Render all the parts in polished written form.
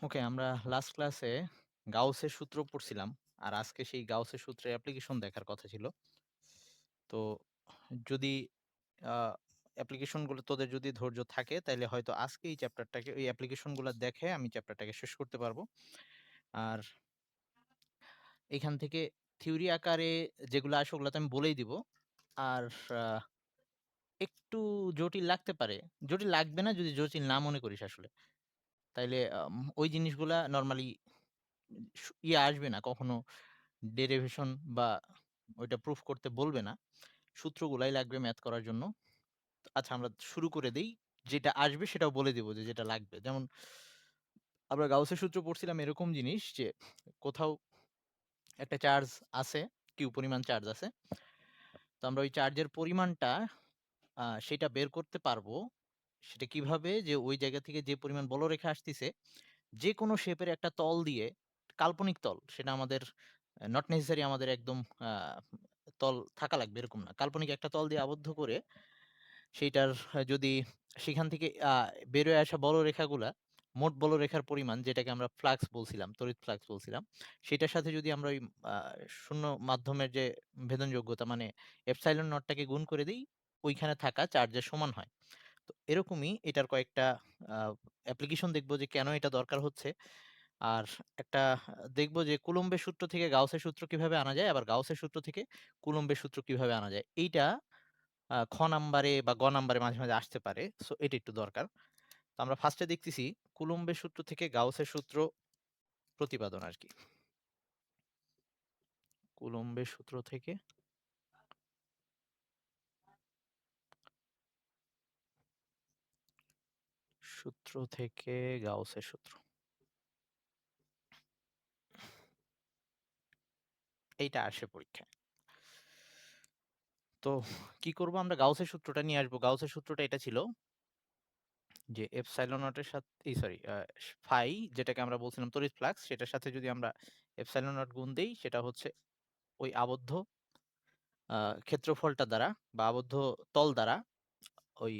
ওকে, আমরা লাস্ট ক্লাসে গাউসের সূত্র পড়ছিলাম। আর আজকে সেই গাউসের সূত্রের অ্যাপ্লিকেশন দেখার কথা ছিল। তো যদি আ অ্যাপ্লিকেশন গুলো তোদের যদি ধৈর্য থাকে তাইলে হয়তো আজকে এই চ্যাপ্টারটাকে ওই অ্যাপ্লিকেশন গুলা দেখে আমি চ্যাপ্টারটাকে শেষ করতে পারবো। আর এখান থেকে থিওরি আকারে যেগুলো আসে ওগুলা তো আমি বলেই দিব। আর আ একটু জটিল লাগতে পারে। জটিল লাগবে না যদি জটিল না মনে করিস আসলে। তাইলে ওই জিনিসগুলা নরমালি আসবে না কখনো ডেরিভেশন বা ওইটা প্রুফ করতে বলবে না। সূত্রগুলাই লাগবে ম্যাথ করার জন্য। আচ্ছা আমরা শুরু করে দেই। যেটা আসবে সেটাও বলে দিব যে যেটা লাগবে। যেমন আমরা গাউসের সূত্র পড়ছিলাম এরকম জিনিস যে কোথাও একটা চার্জ আছে, কিউ পরিমাণ চার্জ আছে। তো আমরা ওই চার্জের পরিমাণটা সেটা বের করতে পারবো। সেটা কিভাবে? যে ওই জায়গা থেকে যে পরিমাণ বলরেখা আসতিছে যেকোনো শেপের একটা তল দিয়ে কাল্পনিক তল সেটা আমাদের নট নেসেসারি আমাদের একদম আ তল থাকা লাগবে এরকম না। কাল্পনিক একটা তল দিয়ে আবদ্ধ করে সেইটার যদি সেখান থেকে বেরোয় আসা বলরেখাগুলা মোট বলরেখার পরিমাণ যেটাকে আমরা ফ্লাক্স বলছিলাম, তড়িৎ ফ্লাক্স বলছিলাম। সেটার সাথে যদি আমরা ওই আ শূন্য মাধ্যমের যে ভেদনযোগ্যতা মানে এপসাইলন নটটাকে গুণ করে দেই, ওইখানে থাকা চার্জের সমান হয়। তো এরকমই এটার কয়েকটা আ অ্যাপ্লিকেশন দেখব যে কেন এটা দরকার হচ্ছে। আর একটা দেখব যে কুলম্বের সূত্র থেকে গাউসের সূত্র কিভাবে আনা যায়, আবার গাউসের সূত্র থেকে কুলম্বের সূত্র কিভাবে আনা যায়। এইটা খ নাম্বারে বা গ নাম্বারে মাঝে, মাঝে আসতে পারে। সো এটা একটু দরকার। তো আমরা ফার্স্টে দেখতেছি কুলম্বের সূত্র থেকে গাউসের সূত্র প্রতিপাদন আরকি। কুলম্বের সূত্র থেকে গাউসের সূত্র। এইটা আসে পরীক্ষায়। তো কি করব আমরা গাউসের সূত্রটা নিয়ে আসবো। গাউসের সূত্রটা এটা ছিল যে এপসাইলন নট এর এই সরি ফাই যেটাকে আমরা বলছিলাম তড়িৎ ফ্লাক্স সেটার সাথে যদি আমরা এপসাইলন নট গুণ দেই সেটা হচ্ছে ওই আবদ্ধ আ ক্ষেত্রফলটা দ্বারা বা আবদ্ধ তল দ্বারা ওই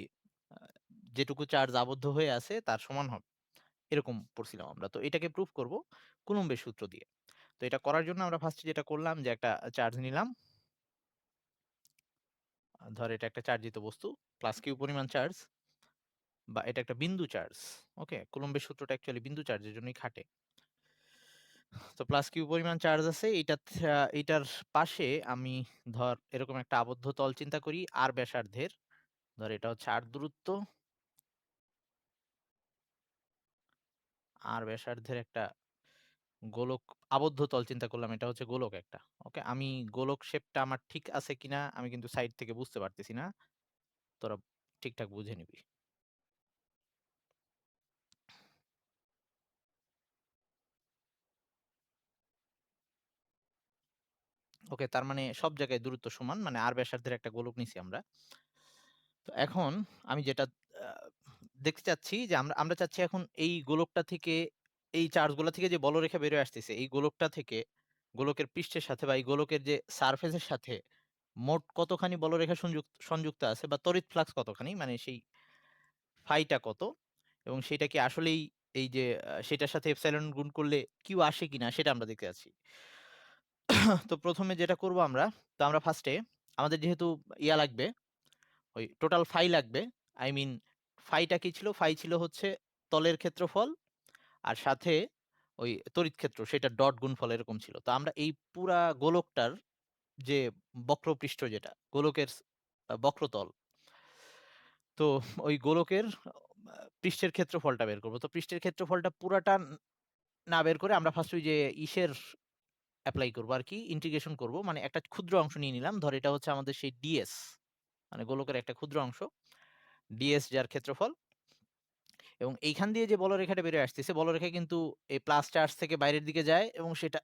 আ যেটুকু চার্জ আবদ্ধ হয়ে আছে তার সমান হবে। এরকম পড়ছিলাম আমরা। তো এটাকে প্রুফ করব কুলম্বের সূত্র দিয়ে। তো এটা করার জন্য আমরা ফার্স্টে যেটা করলাম যে একটা চার্জ নিলাম। ধর এটা একটা চার্জিত বস্তু প্লাস কিউ পরিমাণ চার্জ বা এটা একটা বিন্দু চার্জ। ওকে? কুলম্বের সূত্রটা অ্যাকচুয়ালি বিন্দু চার্জের জন্যই খাটে। তো প্লাস কিউ পরিমাণ চার্জ আছে এইটার পাশে আমি ধর এরকম একটা আবদ্ধ তল চিন্তা করি r ব্যাসার্ধের। ধর এটা হচ্ছে r দূরত্ব। r ব্যাসার্ধের একটা গোলক আবদ্ধ তল চিন্তা করলাম এটা হচ্ছে গোলক একটা। ওকে? আমি গোলক শেপটা আমার ঠিক আছে কিনা আমি কিন্তু সাইড থেকে বুঝতে পারতেছি না। তোরা ঠিকঠাক বুঝে নিবি। ওকে? তার মানে সব জায়গায় দূরত্ব সমান মানে r ব্যাসার্ধের একটা গোলক নিছি আমরা। তো এখন আমি যেটা আ দেখতে চাচ্ছি যে আমরা আমরা চাচ্ছি এখন এই গোলকটা থেকে এই চার্জগুলা থেকে যে বলরেখা বের হয়ে আসতেছে, এই গোলকটা থেকে গোলকের পৃষ্ঠের সাথে বা এই গোলকের যে সারফেস এর সাথে মোট কতখানি বলরেখা সংযুক্ত আছে বা তড়িৎ ফ্লাক্স কতখানি মানে সেই ফাইটা কত এবং সেটা কি আসলেই এই যে সেটার সাথে এপসাইলন গুণ করলে কিউ আসে কিনা সেটা আমরা দেখতে চাচ্ছি। তো ১ম এ যেটা করব আমরা, তো আমরা ফার্স্ট এ আমাদের যেহেতু লাগবে ওই টোটাল ফাই লাগবে। আই মিন ফাইটা কি ছিল? ফাই ছিল হচ্ছে তলের ক্ষেত্রফল আর সাথে ওই তড়িৎ ক্ষেত্র সেটা ডট গুণফল এরকম ছিল। তো আমরা এই পুরা গোলকটার যে বক্রপৃষ্ঠ যেটা গোলকের বক্রতল। তো ওই গোলকের পৃষ্ঠের ক্ষেত্রফলটা বের করব। তো পৃষ্ঠের ক্ষেত্রফলটা পুরাটা না বের করে আমরা ফার্স্ট ওই যে ইসের এপ্লাই করব আরকি ইন্টিগ্রেশন করব। মানে একটা ক্ষুদ্র অংশ নিয়ে নিলাম। ধর এটা হচ্ছে আমাদের সেই ডিএস মানে গোলকের একটা ক্ষুদ্র অংশ। ডিএস যার ক্ষেত্রফল এবং এইখান দিয়ে যে বলরেখাটা বেরিয়ে আসতেছে, বলরেখা কিন্তু এই প্লাস চার্জ থেকে বাইরের দিকে যায় এবং সেটা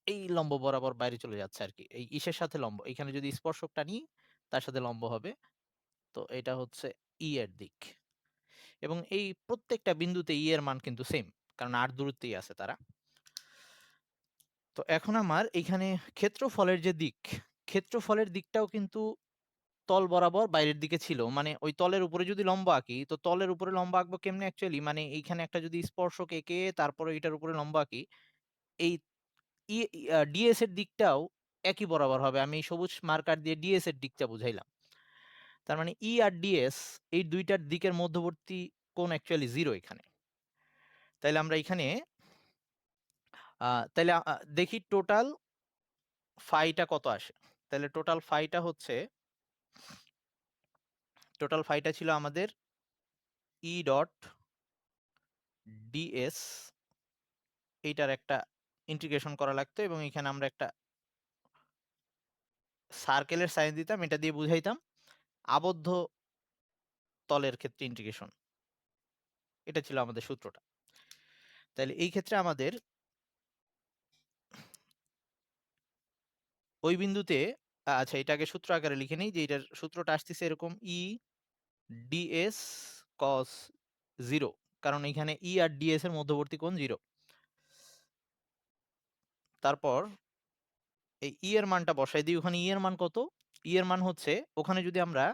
এই লম্ব বরাবর বাইরে চলে যাচ্ছে আরকি। এই ইসের সাথে লম্ব। এখানে যদি স্পর্শকটা নিই, তার সাথে লম্ব হবে। তো এটা হচ্ছে ই এর দিক। এবং এই প্রত্যেকটা বিন্দুতে ই এর মান কিন্তু সেম। কারণ r দূরত্বেই আছে তারা। তো এখন আমার এইখানে ক্ষেত্রফলের যে দিক, ক্ষেত্রফলের দিকটাও কিন্তু তল বরাবর বাইরের দিকে ছিল, মানে ওই তলের উপরে যদি লম্ব আঁকি, তো তলের উপরে লম্ব আঁকবো কেমনে অ্যাকচুয়ালি, মানে এইখানে একটা যদি স্পর্শক এঁকে তারপরে এটার উপরে লম্ব আঁকি, এই ডিএস এর দিকটাও একই বরাবর হবে। আমি সবুজ মার্কার দিয়ে ডিএস এর দিকটা বুঝাইলাম। তার মানে ই আর ডিএস এই দুইটার দিকের মধ্যবর্তী কোণ অ্যাকচুয়ালি 0 এখানে। তাইলে আমরা এখানে তাইলে দেখি টোটাল ফাইটা কত আসে। তাহলে টোটাল ফাইটা ছিল আমাদের ই ডট ডিএস, এইটার একটা ইন্টিগ্রেশন করা লাগতো এবং এখানে আমরা একটা সার্কেলের সাইন দিতাম, এটা দিয়ে বুঝাইতাম আবদ্ধ তলের ক্ষেত্রে ইন্টিগ্রেশন। এটা ছিল আমাদের সূত্রটা। তাহলে এই ক্ষেত্রে আমাদের ওই বিন্দুতে আচ্ছা, এটাকে সূত্র আকারে লিখে নিই যে এটার সূত্রটা আসতেছে এরকম ই ডিএস কস 0, কারণ এখানে ই আর ডিএস এর মধ্যবর্তী কোণ 0। তারপর এই ই এর মানটা বসাই দিই। ওখানে ই এর মান কত? ই এর মান হচ্ছে, ওখানে যদি আমরা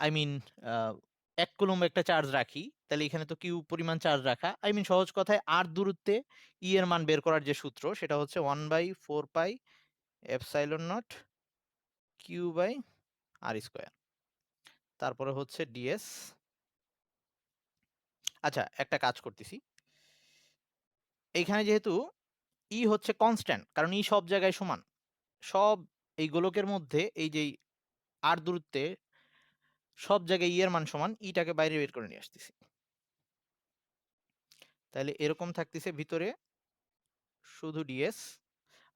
আই মিন 1 কুলম্ব একটা চার্জ রাখি, তাহলে এখানে তো কিউ পরিমাণ চার্জ রাখা, আই মিন সহজ কথায় আর দূরত্বে ই এর মান বের করার যে সূত্র, সেটা হচ্ছে 1/4 pi epsilon naught Q by R square. তারপরে হচ্ছে ডিএস। আচ্ছা, একটা কাজ করতেছি, এইখানে যেহেতু ই হচ্ছে কনস্ট্যান্ট, কারণ ই সব জায়গায় সমান, সব এই গোলকের মধ্যে এই যে আর দূরত্বে সব জায়গায় ই এর মান সমান, ইটাকে বাইরে বের করে নিয়ে আসতেছি। তাহলে এরকম থাকতেছে ভিতরে শুধু ডিএস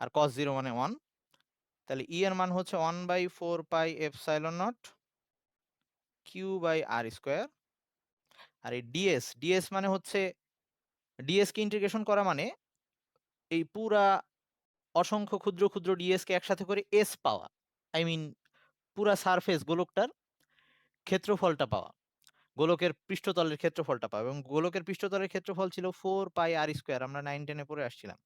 আর cos 0 মানে 1। তাহলে ই এর মান হচ্ছে 1/4 pi epsilon naught Q by R square. আর এই ডিএস মানে হচ্ছে, ডিএস কে ইন্টিগ্রেশন করা মানে এই পুরা অসংখ্য ক্ষুদ্র ক্ষুদ্র ডিএস কে একসাথে করে এস পাওয়া, আই মিন পুরা সারফেস গোলকটার ক্ষেত্রফলটা পাওয়া, গোলকের পৃষ্ঠতলের ক্ষেত্রফলটা পাওয়া। এবং গোলকের পৃষ্ঠতলের ক্ষেত্রফল ছিল 4 পাই আর স্কোয়ার, আমরা 9-10 পড়ে আসছিলাম।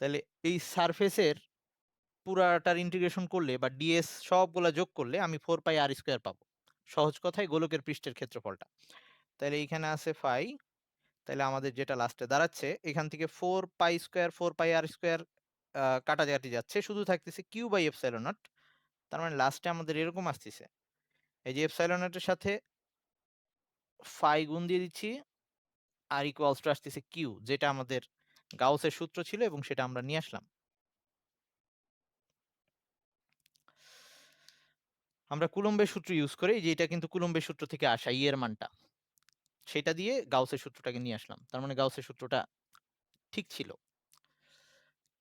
তাহলে এই সারফেসের পুরাটার ইন্টিগ্রেশন করলে বা ডিএস সবগুলা যোগ করলে আমি 4 পাই আর স্কোয়ার পাবো। সহজ কথায় গোলকের পৃষ্ঠের ক্ষেত্রফলটা। তাহলে এইখানে আছে ফাই। তাহলে আমাদের যেটা লাস্টে দাঁড়াচ্ছে, এখান থেকে 4 পাই স্কোয়ার 4 পাই আর স্কোয়ার কাটাকাটি যাচ্ছে, শুধু থাকতেছে কিউ বাই এপসাইলন নট। তার মানে লাস্টে আমাদের এরকম আসতেছে, এই যে এপসাইলন নটের সাথে ফাই গুণ দিয়ে দিচ্ছি, আর ইকুয়ালস টু আসতেছে কিউ, যেটা আমাদের গাউসের সূত্র ছিল এবং সেটা আমরা নিয়ে আসলাম। আমরা কুলম্বের সূত্র ইউজ করে, যে এটা কিন্তু কুলম্বের সূত্র থেকে আসা ই এর মানটা, সেটা দিয়ে গাউসের সূত্রটাকে নিয়ে আসলাম। তার মানে গাউসের সূত্রটা ঠিক ছিল।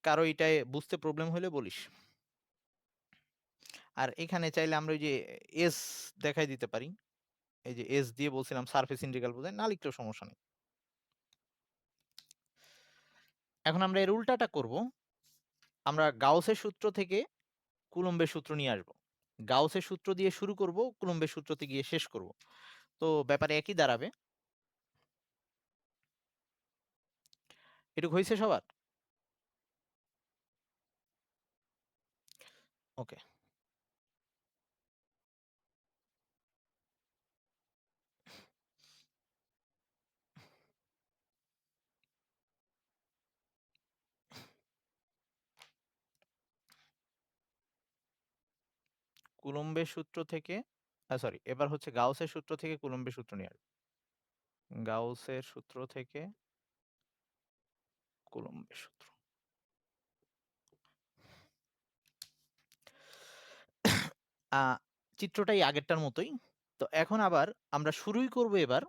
কারো এটায় বুঝতে প্রবলেম হলে বলিস। আর এখানে চাইলে আমরা ওই যে এস দেখাই দিতে পারি, এই যে এস দিয়ে বলছিলাম সারফেস ইন্টিগ্রাল বোঝায়, না লিখলেও সমস্যা নেই। এখন আমরা এর উল্টাটা করব, আমরা গাউসের সূত্র থেকে কুলম্বের সূত্র নিয়ে আসব। গাউসের সূত্র দিয়ে শুরু করব, কুলম্বের সূত্রতে গিয়ে শেষ করব। তো ব্যাপারে একই দাঁড়াবে। এটুকু হয়েছে সবার? ওকে। কুলম্বের সূত্র থেকে, সরি, এবার হচ্ছে গাউসের সূত্র থেকে কুলম্বের সূত্র নিয়ে আসবো। গাউসের সূত্র থেকে কুলম্বের সূত্র। চিত্রটাই আগেরটার মতোই। তো এখন আবার আমরা শুরুই করব এবার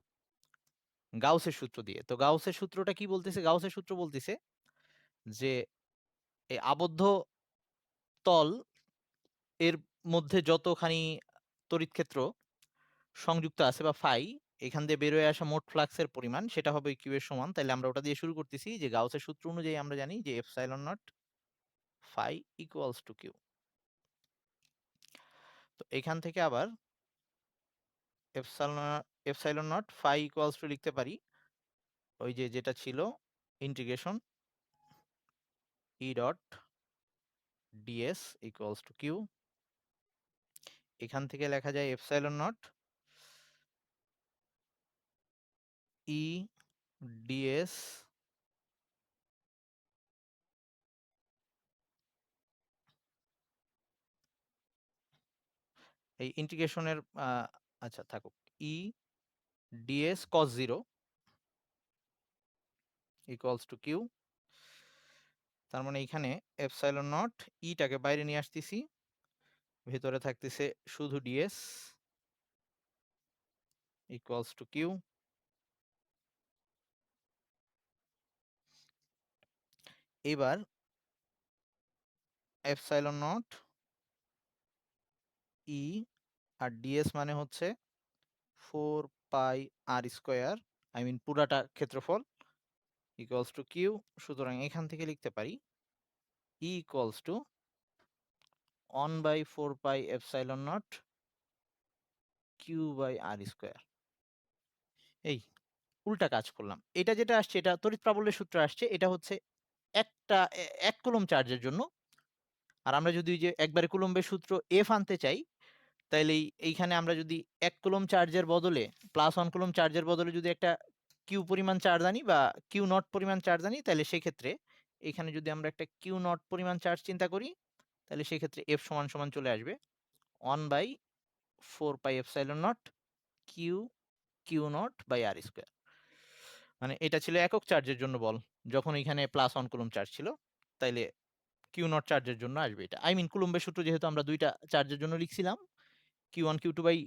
গাউসের সূত্র দিয়ে। তো গাউসের সূত্রটা কি বলতেছে? গাউসের সূত্র বলতেছে যে এই আবদ্ধ তল এর মধ্যে যতখানি তড়িৎ ক্ষেত্র সংযুক্ত আছে বা ফাই, এখান দিয়ে বের হয়ে আসা মোট ফ্লাক্সের পরিমাণ সেটা হবে কিউ এর সমান। তাইলে আমরা ওটা দিয়ে শুরু করতেছি, যে গাউসের সূত্র অনুযায়ী আমরা জানি যে epsilon naught phi equals to Q. তো এখান থেকে আবার epsilon naught phi equals to লিখতে পারি ওই যে যেটা ছিল integration E dot DS equals to Q. এখান থেকে লেখা যায় এপসাইলন নট ই ডিএস এই ইন্টিগ্রেশনের আচ্ছা থাকুক, E ds cos 0 equals to q. তার মানে এখানে এপসাইলন নট ইটাকে বাইরে নিয়ে আসতেছি, ভিতরে থাকতেছে শুধু ডিএস ইকুয়ালস টু কিউ। এবার এপসাইলন নট ই আর ডিএস মানে হচ্ছে 4 pi R square, I mean পুরাটা ক্ষেত্রফল, ইকুয়ালস টু কিউ। সুতরাং এখান থেকে লিখতে পারি E equals to 1/4 pi epsilon naught Q by R square. এই উল্টা কাজ করলাম, এটা যেটা আসছে এটা তড়িৎ প্রাবল্যের সূত্র আসছে, এটা হচ্ছে একটা 1 কুলম্ব চার্জের জন্য। আর আমরা যদি যে একবারে কুলম্বের সূত্র এফ আনতে চাই, তাইলে এইখানে আমরা যদি 1 কুলম্ব চার্জের বদলে +1 কুলম্ব চার্জের বদলে যদি একটা কিউ পরিমাণ চার্জ আনি বা কিউ নট পরিমাণ চার্জ আনি, তাহলে সেক্ষেত্রে এখানে যদি আমরা একটা কিউ নট পরিমাণ চার্জ চিন্তা করি, তাহলে সেক্ষেত্রে এফ সমান সমান চলে আসবে 1/4 pi epsilon naught Q Q naught by R square. মানে এটা ছিল একক চার্জের জন্য বল, যখন এখানে +1 কুলম্ব চার্জ ছিল, তাইলে কিউ নট চার্জের জন্য আসবে এটা। আই মিন কুলম্বের সূত্র যেহেতু আমরা দুইটা চার্জের জন্য লিখছিলাম, কিউ1 কিউ2 বাই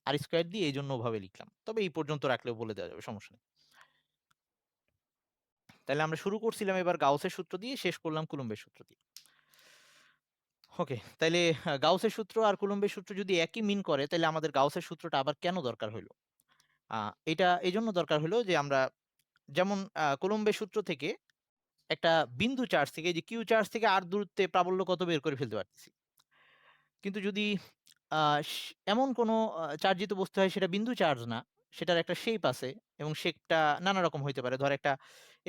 আর স্কোয়ার দিয়ে, এই জন্য ওভাবে লিখলাম। তবে এই পর্যন্ত রাখলেও বলে দেওয়া যাবে, সমস্যা নেই। তাহলে আমরা শুরু করছিলাম এবার গাউসের সূত্র দিয়ে, শেষ করলাম কুলম্বের সূত্র দিয়ে। ওকে, তাইলে গাউসের সূত্র আর কুলম্বের সূত্র যদি একই মিন করে, তাহলে আমাদের গাউসের সূত্রটা আবার কেন দরকার হলো? এটা এই জন্য দরকার হলো যে আমরা যেমন কুলম্বের সূত্র থেকে একটা বিন্দু চার্জ থেকে, যে কিউ চার্জ থেকে আর দূরত্বে প্রাবল্য কত বের করে ফেলতে পারতেছি। কিন্তু যদি এমন কোনো চার্জিত বস্তু হয় সেটা বিন্দু চার্জ না, সেটার একটা শেপ আছে এবং শেপটা নানা রকম হইতে পারে। ধর একটা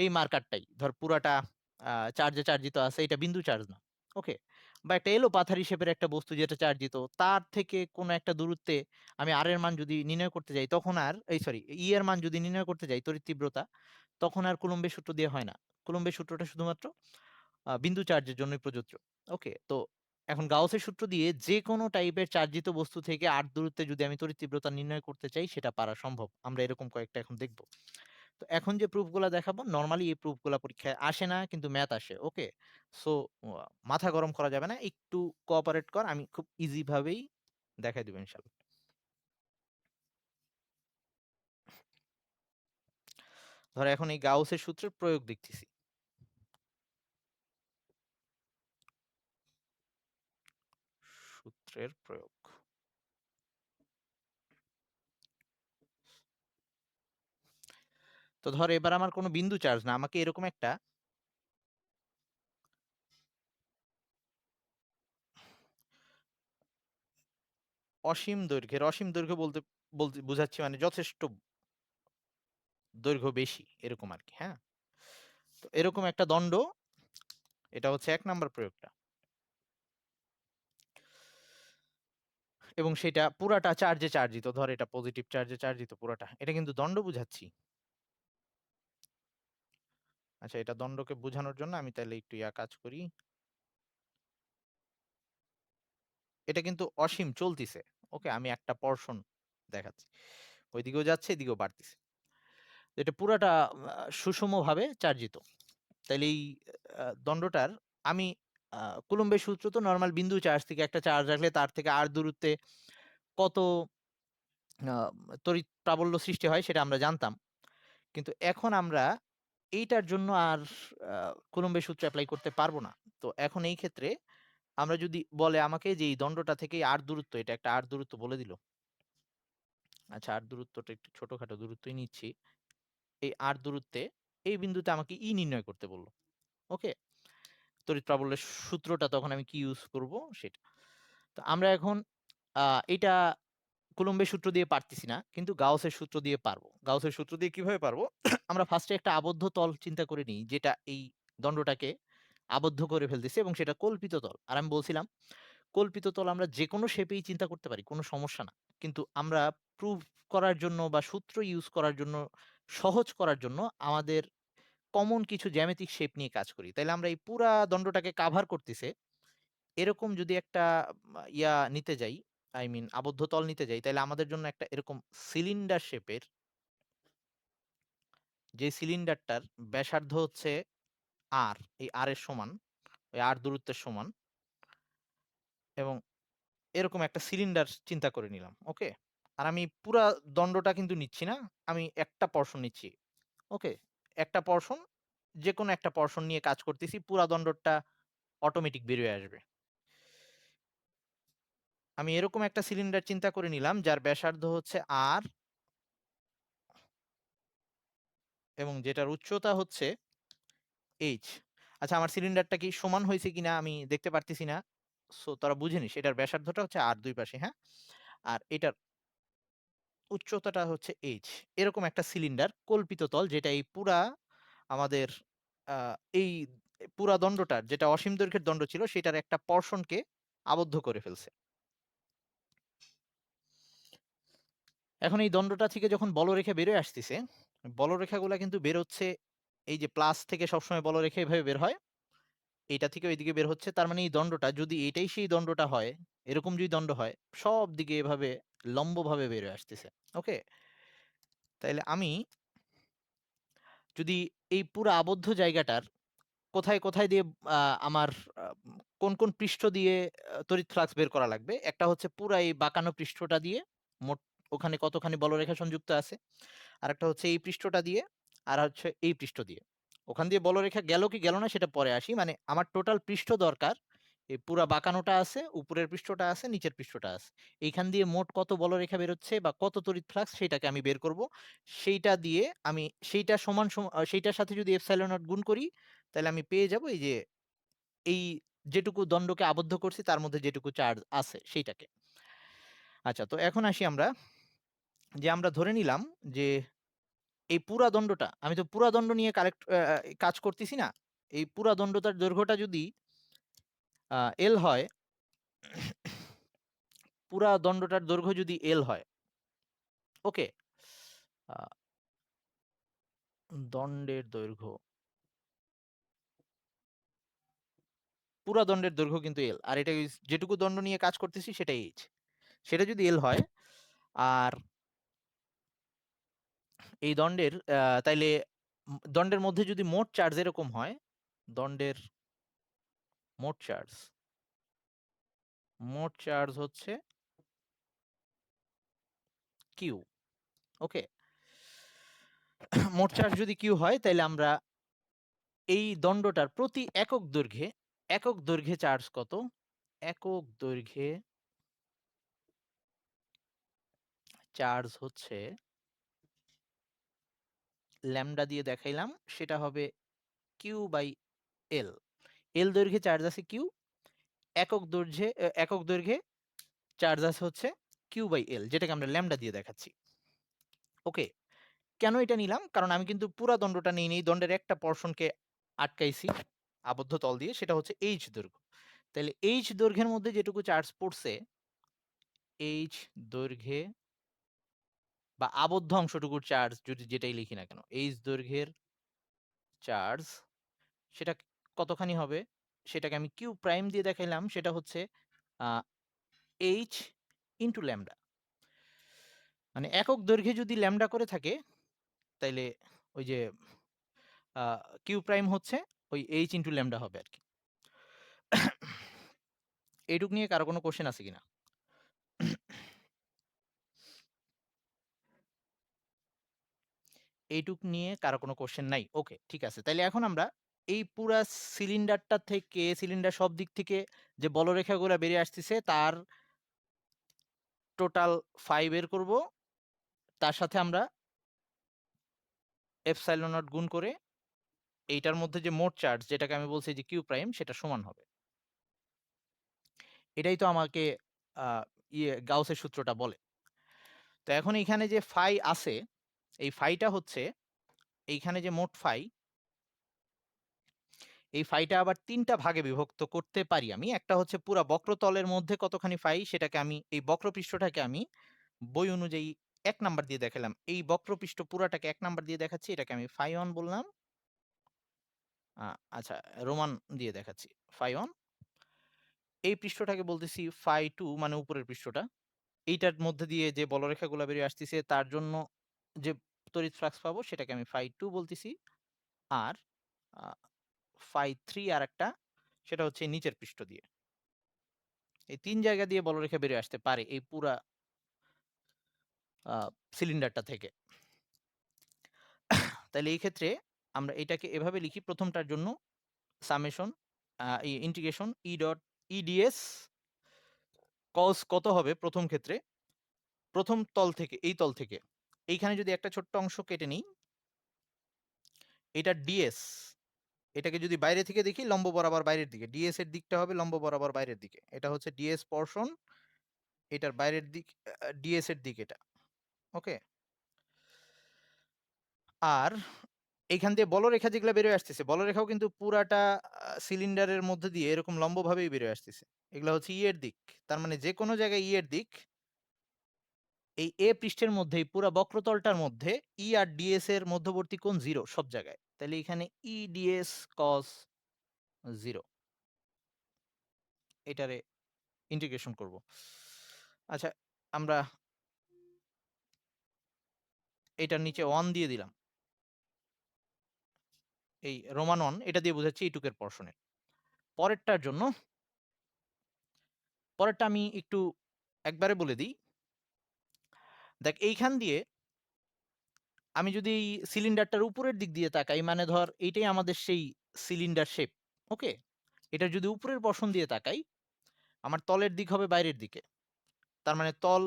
এই মার্কারটাই ধর পুরাটা চার্জে চার্জিত আছে, এটা বিন্দু চার্জ না। ওকে, বা একটা এলো পাথারি শেপের একটা বস্তু যেটা চার্জিত, তার থেকে কোনো একটা দূরত্বে আমি আর এর মান যদি নির্ণয় করতে যাই, তখন আর এই সরি ই এর মান যদি নির্ণয় করতে যাই তড়িৎ তীব্রতা, তখন আর কুলম্বের সূত্র দিয়ে হয় না। কুলম্বের সূত্রটা শুধুমাত্র বিন্দু চার্জের জন্যই প্রযোজ্য। ওকে, তো এখন গাউসের সূত্র দিয়ে যে কোনো টাইপের চার্জিত বস্তু থেকে আর দূরত্বে যদি আমি তড়িৎ তীব্রতা নির্ণয় করতে চাই, সেটা পারা সম্ভব। আমরা এরকম কয়েকটা এখন দেখব। তো এখন যে প্রুফগুলা দেখাবো, নরমালি এই প্রুফগুলা পরীক্ষায় আসে না, কিন্তু ম্যাথ আসে। ওকে, সো মাথা গরম করা যাবে না, একটু কোঅপারেট কর, আমি খুব ইজি ভাবেই দেখাই দেব ইনশাআল্লাহ। ধর এখন এই গাউসের সূত্রের প্রয়োগ দেখতেছি। সূত্রের প্রয়োগ। তো ধর এবার আমার কোনো বিন্দু চার্জ না, আমাকে এরকম একটা অসীম দৈর্ঘ্যের, অসীম দৈর্ঘ্য বলতে বলতে বুঝাচ্ছি মানে যথেষ্ট দৈর্ঘ্য বেশি এরকম আরকি, হ্যাঁ? তো এরকম একটা দণ্ড, এটা হচ্ছে ১ নাম্বার প্রয়োগটা। এবং সেটা পুরাটা চার্জে চার্জিত। ধর এটা পজিটিভ চার্জে চার্জিত পুরাটা। এটা কিন্তু দণ্ড বুঝাচ্ছি। আচ্ছা, এটা দণ্ডকে বুঝানোর জন্য আমি তাইলে একটু কাজ করি। এটা কিন্তু অসীম চলতিছে। ওকে, আমি একটা পোরশন দেখাচ্ছি। ওইদিকেও যাচ্ছে, এদিকেও বাড়তিছে। এটা পুরাটা সুষমভাবে চার্জিত। তাইলে এই দণ্ডটার আমি আ কুলম্বের সূত্র তো নরমাল বিন্দু চার্জ থেকে একটা চার্জ রাখলে তার থেকে আর দূরত্বে কত আ তড়িৎ প্রাবল্য সৃষ্টি হয় সেটা আমরা জানতাম। কিন্তু এখন আমরা এইটার জন্য আর আ কুলম্বের সূত্র এপ্লাই করতে পারব না। তো এখন এই ক্ষেত্রে আমরা যদি বলে আমাকে যে এই দণ্ডটা থেকে আর দূরত্ব, এটা একটা আর দূরত্ব বলে দিল। আচ্ছা, আর দূরত্বটা একটু ছোটখাটো দূরত্বই নিচ্ছি। এই আর দূরত্বে এই বিন্দুতে আমাকে ই নির্ণয় করতে বলল। ওকে? তড়িৎ প্রাবল্যের সূত্রটা তখন আমি কি ইউজ করব সেটা। তো আমরা এখন আ এটা কুলম্বের সূত্র দিয়ে পারতেছি না, কিন্তু গাউসের সূত্র দিয়ে পারবো। গাউসের সূত্র দিয়ে কিভাবে পারবো? আমরা ফার্স্টে একটা আবদ্ধ তল চিন্তা করে নিই, যেটা এই দণ্ডটাকে আবদ্ধ করে ফেলতেছে এবং সেটা কল্পিত তল। আর আমি বলছিলাম কল্পিত তল আমরা যেকোনো শেপেই চিন্তা করতে পারি, কোনো সমস্যা না। কিন্তু আমরা প্রুভ করার জন্য বা সূত্র ইউজ করার জন্য, সহজ করার জন্য আমাদের কমন কিছু জ্যামিতিক শেপ নিয়ে কাজ করি। তাইলে আমরা এই পুরা দণ্ডটাকে কাভার করতেছে এরকম যদি একটা নিতে যাই, আই মিন আবদ্ধ তল নিতে যাই, তাইলে আমাদের জন্য একটা এরকম সিলিন্ডার শেপের, যে সিলিন্ডারটার ব্যাসার্ধ হচ্ছে r, এই r এর সমান, ওই r দূরত্বের সমান, এবং এরকম একটা সিলিন্ডার চিন্তা করে নিলাম। ওকে? আর আমি পুরা দণ্ডটা কিন্তু নিচ্ছি না। আমি একটা পোরশন নিচ্ছি। ওকে? একটা পোরশন, যেকোনো একটা পোরশন নিয়ে কাজ করতেছি। পুরা দণ্ডটা অটোমেটিক বের হয়ে আসবে। আমি এরকম একটা সিলিন্ডার চিন্তা করে নিলাম যার ব্যাসার্ধ হচ্ছে r এবং যেটার উচ্চতা হচ্ছে h। আচ্ছা, আমার সিলিন্ডারটা কি সমান হইছে কিনা আমি দেখতে পারতেছি না। সো তোরা বুঝে নিস এটার ব্যাসার্ধটা হচ্ছে r ২ পাশে, হ্যাঁ? আর এটার উচ্চতাটা হচ্ছে h। এরকম একটা সিলিন্ডার কল্পিত তল যেটা এই পুরা আমাদের আ এই পুরা দণ্ডটার, যেটা অসীম দৈর্ঘ্যের দণ্ড ছিল সেটার একটা পোরশনকে আবদ্ধ করে ফেলছে। এখন এই দণ্ডটা থেকে যখন বলরেখা বেরোয় আসতিছে, বলরেখাগুলা কিন্তু বের হচ্ছে এই যে প্লাস থেকে সবসময় বলরেখা এভাবে বের হয়। এইটা থেকে ওইদিকে বের হচ্ছে। তার মানে এই দণ্ডটা যদি এটাই সেই দণ্ডটা হয়, এরকম যদি দণ্ড হয়, সব দিকে এভাবে লম্বভাবে বের হয়ে আসতেছে। ওকে? তাইলে আমি যদি এই পুরা আবদ্ধ জায়গাটার কোথায়, কোথায় দিয়ে আ আমার আ কোন পৃষ্ঠ দিয়ে তড়িৎ ফ্লাক্স বের করা লাগবে? একটা হচ্ছে পুরা এই বাঁকানো পৃষ্ঠটা দিয়ে, মোট ওখানে কতখানি বলরেখা সংযুক্ত আছে। আরেকটা হচ্ছে এই পৃষ্ঠটা দিয়ে, আর হচ্ছে এই পৃষ্ঠ দিয়ে। ওখান দিয়ে বলরেখা গেল কি গেল না সেটা পরে আসি। মানে আমার টোটাল পৃষ্ঠ দরকার। এই পুরা বাঁকানোটা আছে, উপরের পৃষ্ঠটা আছে, নিচের পৃষ্ঠটা আছে। এইখান দিয়ে মোট কত বলরেখা বেরোচ্ছে বা কত তড়িৎ ফ্লাক্স সেটাকে আমি বের করব। সেইটা দিয়ে আমি সেইটা সমান সেইটার সাথে যদি এপসাইলন নট গুণ করি, তাহলে আমি পেয়ে যাব এই যে এই যেটুকু দণ্ডকে আবদ্ধ করছি তার মধ্যে যেটুকু চার্জ আছে সেইটাকে। আচ্ছা, তো এখন আসি আমরা, যে আমরা ধরে নিলাম যে এই পুরা দণ্ডটা, আমি তো পুরা দণ্ড নিয়ে কাজ করতেছি না। এই পুরা দণ্ডটার দৈর্ঘ্যটা যদি L হয়, পুরা দণ্ডটার দৈর্ঘ্য যদি L হয়, ওকে? আ দণ্ডের দৈর্ঘ্য, পুরা দণ্ডের দৈর্ঘ্য কিন্তু L। আর এটা যেটুকু দণ্ড নিয়ে কাজ করতেছি সেটাই H। সেটা যদি L হয়, আর এই দণ্ডের তাইলে দণ্ডের মধ্যে যদি মোট চার্জ এরকম হয়, দণ্ডের মোট চার্জ, মোট চার্জ হচ্ছে Q। ওকে? মোট চার্জ যদি Q হয়, তাইলে আমরা এই দণ্ডটার প্রতি একক দৈর্ঘ্যে চার্জ কত? একক দৈর্ঘ্যে চার্জ হচ্ছে ল্যামডা দিয়ে দেখাইলাম, সেটা হবে Q/L। L দৈর্ঘ্যে চার্জ আছে Q, একক দৈর্ঘ্যে চার্জ আছে হচ্ছে Q/L, যেটাকে আমরা ল্যামডা দিয়ে দেখাচ্ছি। ওকে? কেন এটা নিলাম? কারণ আমি কিন্তু পুরা দণ্ডটা নেইনি, এই দণ্ডের একটা পোরশনকে আটকাইছি আবদ্ধ তল দিয়ে, সেটা হচ্ছে H দৈর্ঘ্য। তাইলে H দৈর্ঘ্যের মধ্যে যেটুকু চার্জ পড়ছে, H দৈর্ঘ্যে বা আবদ্ধ অংশটুকুর চার্জ যদি যেটাই লিখি না কেন, H দৈর্ঘ্যের চার্জ সেটা কতখানি হবে? সেটাকে আমি Q প্রাইম দিয়ে দেখাইলাম, সেটা হচ্ছে আ H ইনটু ল্যামডা। মানে একক দৈর্ঘ্যে যদি ল্যামডা করে থাকে, তাইলে ওই যে আ Q প্রাইম হচ্ছে ওই H ইনটু ল্যামডা হবে আরকি। এইটুক নিয়ে কারো কোনো কোয়েশ্চেন আছে কিনা? এইটুক নিয়ে কারো কোনো কোয়েশ্চেন নাই। ওকে, ঠিক আছে। তাইলে এখন আমরা এই পুরা সিলিন্ডারটা থেকে, সিলিন্ডার সব দিক থেকে যে বলরেখাগুলা বেরিয়ে আসতেছে তার টোটাল ফাই বের করব। তার সাথে আমরা এপসাইলন নট গুণ করে এইটার মধ্যে যে মোট চার্জ, যেটাকে আমি বলছি যে কিউ প্রাইম, সেটা সমান হবে। এটাই তো আমাকে আ গাউসের সূত্রটা বলে। তো এখন এইখানে যে ফাই আছে, এই ফাইটা হচ্ছে এইখানে যে মোট ফাই, এই ফাইটা আবার ৩ টা ভাগে বিভক্ত করতে পারি আমি। একটা হচ্ছে পুরা বক্রতলের মধ্যে কতখানি ফাই সেটাকে আমি এই বক্রপৃষ্ঠটাকে আমি বই অনুযায়ী ১ নাম্বার দিয়ে দেখালাম। এই বক্রপৃষ্ঠ পুরাটাকে ১ নাম্বার দিয়ে দেখাচ্ছি। এটাকে আমি ফাই 1 বললাম। আ আচ্ছা রোমান দিয়ে দেখাচ্ছি। ফাই 1 এই পৃষ্ঠটাকে বলতেছি ফাই 2 মানে উপরের পৃষ্ঠটা। এইটার মধ্যে দিয়ে যে বলরেখাগুলা বেরিয়ে আসতেছে তার জন্য যে তড়িৎ ফ্লাক্স পাবো সেটাকে আমি ফাই 2 বলতেছি। আর আ ফাই 3 আরেকটা সেটা হচ্ছে নিচের পৃষ্ঠ দিয়ে। এই ৩ জায়গা দিয়ে বলরেখা বেরিয়ে আসতে পারে এই পুরা আ সিলিন্ডারটা থেকে। তাইলে এই ক্ষেত্রে আমরা এটাকে এভাবে লিখি ১ম টার জন্য summation integration E dot E ds cos কত হবে ১ম ক্ষেত্রে ১ম তল থেকে এই তল থেকে এইখানে যদি একটা ছোট্ট অংশ কেটে নিই এটা ডিএস এটাকে যদি বাইরে থেকে দেখি লম্ব বরাবর বাইরের দিকে ডিএস এর দিকটা হবে লম্ব বরাবর বাইরের দিকে এটা হচ্ছে ডিএস পোরশন এটার বাইরের দিক ডিএস এর দিক এটা ওকে আর এইখান দিয়ে বলরেখা যেগুলা বেরোয় আসতেছে বলরেখাও কিন্তু পুরাটা সিলিন্ডারের মধ্যে দিয়ে এরকম লম্বভাবেই বেরোয় আসতেছে এগুলা হচ্ছে ই এর দিক তার মানে যে কোনো জায়গায় ই এর দিক এই এ পৃষ্ঠের মধ্যেই পুরা বক্রতলটার মধ্যে ই আর ডিএস এর মধ্যবর্তী কোণ 0 সব জায়গায় তাহলে এখানে ই ডিএস কস 0 এটারে ইন্টিগ্রেশন করব আচ্ছা আমরা এটার নিচে 1 দিয়ে দিলাম এই রোমান 1 এটা দিয়ে বোঝাচ্ছি এইটুকের পোরশনে পরেরটার জন্য পরেরটা আমি একটু একবারে বলে দিই দেখ এইখান দিয়ে আমি যদি এই সিলিন্ডারটার উপরের দিক দিয়ে তাকাই মানে ধর এইটাই আমাদের সেই সিলিন্ডার শেপ ওকে এটা যদি উপরের পোরশন দিয়ে তাকাই আমার তলের দিক হবে বাইরের দিকে তার মানে তল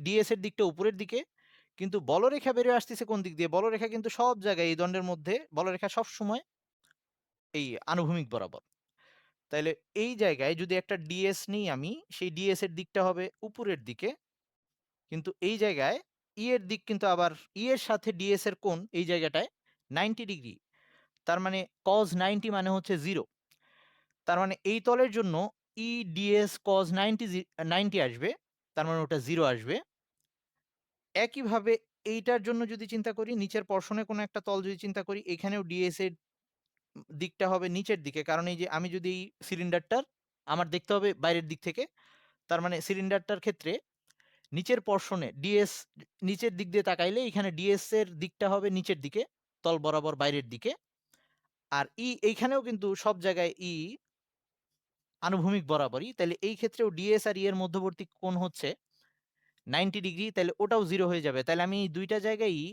ডিএস এর দিকটা উপরের দিকে কিন্তু বলরেখা বেরিয়ে আসতেছে কোন দিক দিয়ে বলরেখা কিন্তু সব জায়গায় এই দণ্ডের মধ্যে বলরেখা সব সময় এই আনুভূমিক বরাবর তাইলে এই জায়গায় যদি একটা ডিএস নিই আমি সেই ডিএস এর দিকটা হবে উপরের দিকে কিন্তু এই জায়গায় ই এর দিক কিন্তু আবার ই এর সাথে ডিএস এর কোণ এই জায়গাটায় 90 ডিগ্রি তার মানে cos 90 মানে হচ্ছে 0 তার মানে এই তলের জন্য ই ডিএস cos 90 আসবে তার মানে ওটা 0 আসবে একইভাবে এইটার জন্য যদি চিন্তা করি নিচের পোরশনে কোনো একটা তল যদি চিন্তা করি এখানেও ডিএস এর দিকটা হবে নিচের দিকে কারণ এই যে আমি যদি এই সিলিন্ডারটার আমার দেখতে হবে বাইরের দিক থেকে তার মানে সিলিন্ডারটার ক্ষেত্রে নিচের পোরশনে ডিএস নিচের দিক দিয়ে তাকাইলে এখানে ডিএস এর দিকটা হবে নিচের দিকে তল বরাবর বাইরের দিকে আর ই এইখানেও কিন্তু সব জায়গায় ই আনুভূমিক বরাবরই তাহলে এই ক্ষেত্রেও ডিএস আর ই এর মধ্যবর্তী কোণ হচ্ছে 90 ডিগ্রি তাহলে ওটাও 0 হয়ে যাবে তাহলে আমি এই দুইটা জায়গায়ই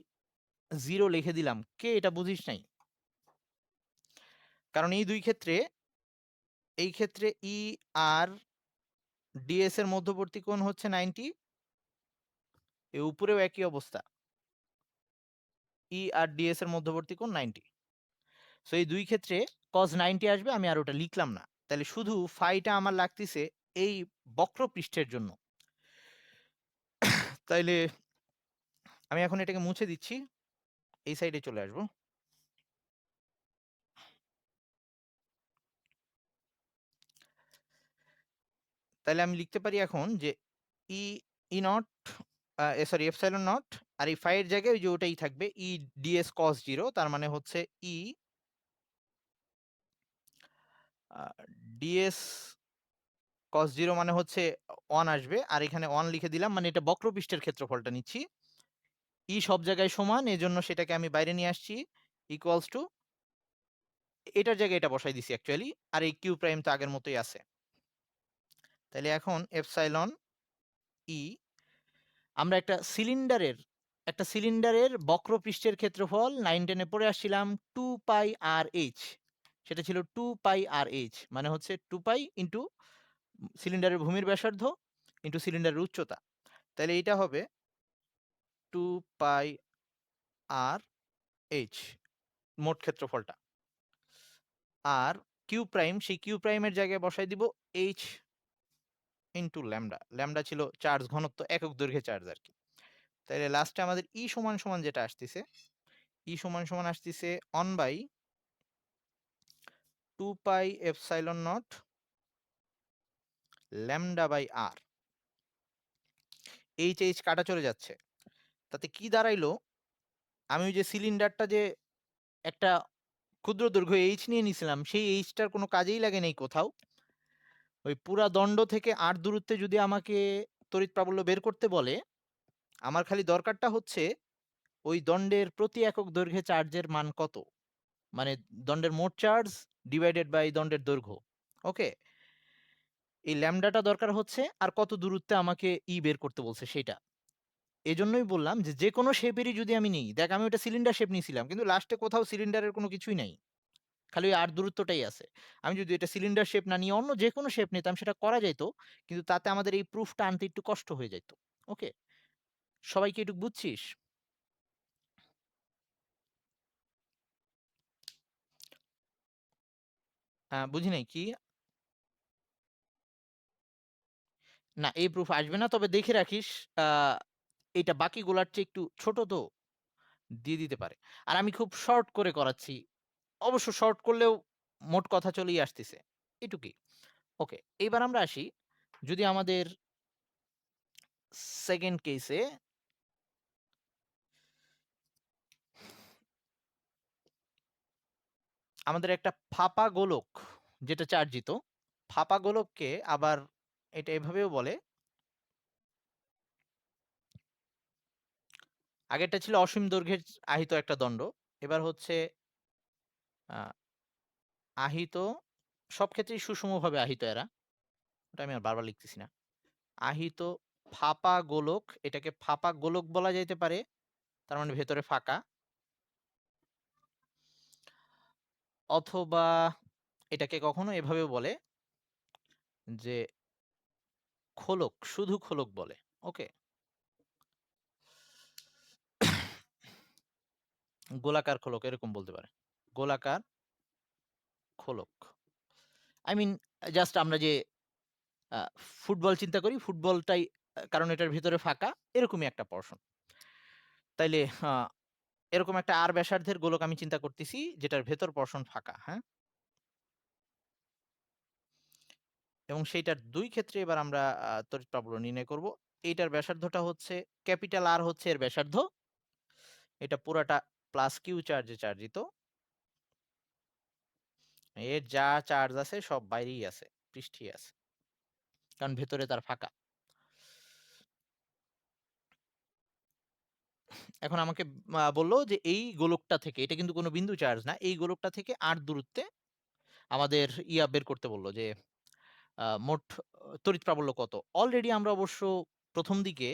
0 লিখে দিলাম কে এটা বুঝিস নাই কারণ এই দুই ক্ষেত্রে এই ক্ষেত্রে ই আর ডিএস এর মধ্যবর্তী কোণ হচ্ছে 90 এ উপরেও একই অবস্থা ই আর ডিএস এর মধ্যবর্তী কোণ 90 সো এই দুই ক্ষেত্রে cos 90 আসবে আমি আর ওটা লিখলাম না তাহলে শুধু ফাইটা আমার লাগতেছে এই বক্র পৃষ্ঠের জন্য তাইলে আমি এখন এটাকে মুছে দিচ্ছি এই সাইডে চলে আসবো তাহলে আমি লিখতে পারি এখন যে ই ই নট সরি এপসাইলন নট আর এই ফাই এর জায়গায় ওই যে ওটাই থাকবে ই ডিএস cos 0 তার মানে হচ্ছে ই ডিএস cos 0 মানে হচ্ছে 1 আসবে আর এখানে 1 লিখে দিলাম মানে এটা বক্রপৃষ্ঠের ক্ষেত্রফলটা নিচ্ছি ই সব জায়গায় সমান এজন্য সেটাকে আমি বাইরে নিয়ে আসছি ইকুয়ালস টু এটার জায়গায় এটা বসাই দিছি অ্যাকচুয়ালি আর এই কিউ প্রাইম তো আগের মতোই আছে তাহলে এখন এপসাইলন ই আমরা একটা সিলিন্ডারের বক্রপৃষ্ঠের ক্ষেত্রফল 9-10 এ পড়ে আসছিলাম 2 পাই আর এইচ সেটা ছিল 2 পাই আর এইচ মানে হচ্ছে 2 পাই ইন্টু সিলিন্ডারের ভূমির ব্যাসার্ধ ইন্টু সিলিন্ডারের উচ্চতা তাহলে এটা হবে 2 পাই আর এইচ মোট ক্ষেত্রফলটা আর কিউ প্রাইম সেই কিউ প্রাইমের জায়গায় বসাই দিব এইচ ইন্টু ল্যামডা ল্যামডা ছিল চার্জ ঘনত্ব একক দৈর্ঘ্যে চার্জ আর কি তাহলে লাস্টে আমাদের ই সমান সমান যেটা আসতেছে ই সমান সমান আসতেছে 1 by 2 pi epsilon naught lambda by R. H কাটা চলে যাচ্ছে। তাতে কি দাঁড়াইলো, আমি ওই যে সিলিন্ডারটা যে একটা ক্ষুদ্র দৈর্ঘ্য এইচ নিয়ে নিছিলাম, সেই এইচটার কোনো কাজেই লাগে নাই কোথাও। ওই পুরা দণ্ড থেকে আর দূরত্বে যদি আমাকে তড়িৎ প্রাবল্য বের করতে বলে, আমার খালি দরকারটা হচ্ছে ওই দণ্ডের প্রতি একক দৈর্ঘ্যে চার্জের মান কত? মানে দণ্ডের মোট চার্জ ডিভাইডেড বাই দণ্ডের দৈর্ঘ্য। ওকে? এই ল্যামডাটা দরকার হচ্ছে, আর কত দূরত্বে আমাকে বের করতে বলছে সেটা। এজন্যই বললাম যে, যেকোনো শেপেরই যদি আমি নিই, দেখ আমি ওটা সিলিন্ডার শেপ নিয়েছিলাম। কিন্তু লাস্টে কোথাও সিলিন্ডারের কোনো কিছুই নাই। খালি ওই দূরত্বটাই আছে। আমি যদি এটা সিলিন্ডার শেপ না নিয়ে অন্য যেকোনো শেপ নিতাম, সেটা করা যাইত। কিন্তু তাতে আমাদের এই প্রুফটা আনতে একটু কষ্ট হয়ে যাইত। ওকে? সবাই কি এটুকু বুঝছিস? বুঝি নাই কি? না, এই প্রুফ আসবে না। তবে দেখে রাখিস, আ এটা বাকিগুলার চেয়ে একটু ছোট তো, দিয়ে দিতে পারে। আর আমি খুব শর্ট করে করাচ্ছি। অবশ্য শর্ট করলেও মোট কথা চলেই আসতেছে। এটুকুই। ওকে, এইবার আমরা আসি, যদি আমাদের 2nd কেসে আমাদের একটা ফাঁপা গোলক যেটা চার্জিত, ফাঁপা গোলককে আবার এটা এভাবেও বলে, আগেরটা ছিল অসীম দৈর্ঘ্যের আহিত একটা দণ্ড। এবার হচ্ছে আ আহিত, সব ক্ষেত্রেই সুষমভাবে আহিত এরা। ওটা আমি আর বারবার লিখতেছি না। আহিত ফাঁপা গোলক, এটাকে ফাঁপা গোলক বলা যাইতে পারে। তার মানে ভেতরে ফাঁকা। অথবা এটাকে কখনো এভাবেও বলে যে খোলক, শুধু খোলক বলে। ওকে? গোলাকার খোলক এরকম বলতে পারে। গোলাকার খোলক। আই মিন জাস্ট আমরা যে আ ফুটবল চিন্তা করি, ফুটবলটাই, কারণ এটার ভেতরে ফাঁকা, এরকমই একটা পোরশন। তাইলে এরকম একটা আর ব্যাসার্ধের গোলক আমি চিন্তা করতেছি, যেটার ভেতর পোরশন ফাঁকা, হ্যাঁ? এবং সেইটার ২ ক্ষেত্রে এবার আমরা তড়িৎ প্রাবল্য নির্ণয় করব। এইটার ব্যাসার্ধটা হচ্ছে ক্যাপিটাল আর, হচ্ছে এর ব্যাসার্ধ। এটা পুরাটা প্লাস কিউ চার্জে চার্জিত। এর যা চার্জ আছে সব বাইরেই আছে, পৃষ্ঠেই আছে। কারণ ভেতরে তার ফাঁকা। এখন আমাকে বলল যে এই গোলকটা থেকে, এটা কিন্তু কোনো বিন্দু চার্জ না। এই গোলকটা থেকে r দূরত্বে আমাদের বের করতে বলল যে মোট তড়িৎ প্রাবল্য কত? অলরেডি আমরা অবশ্য ১ম দিকে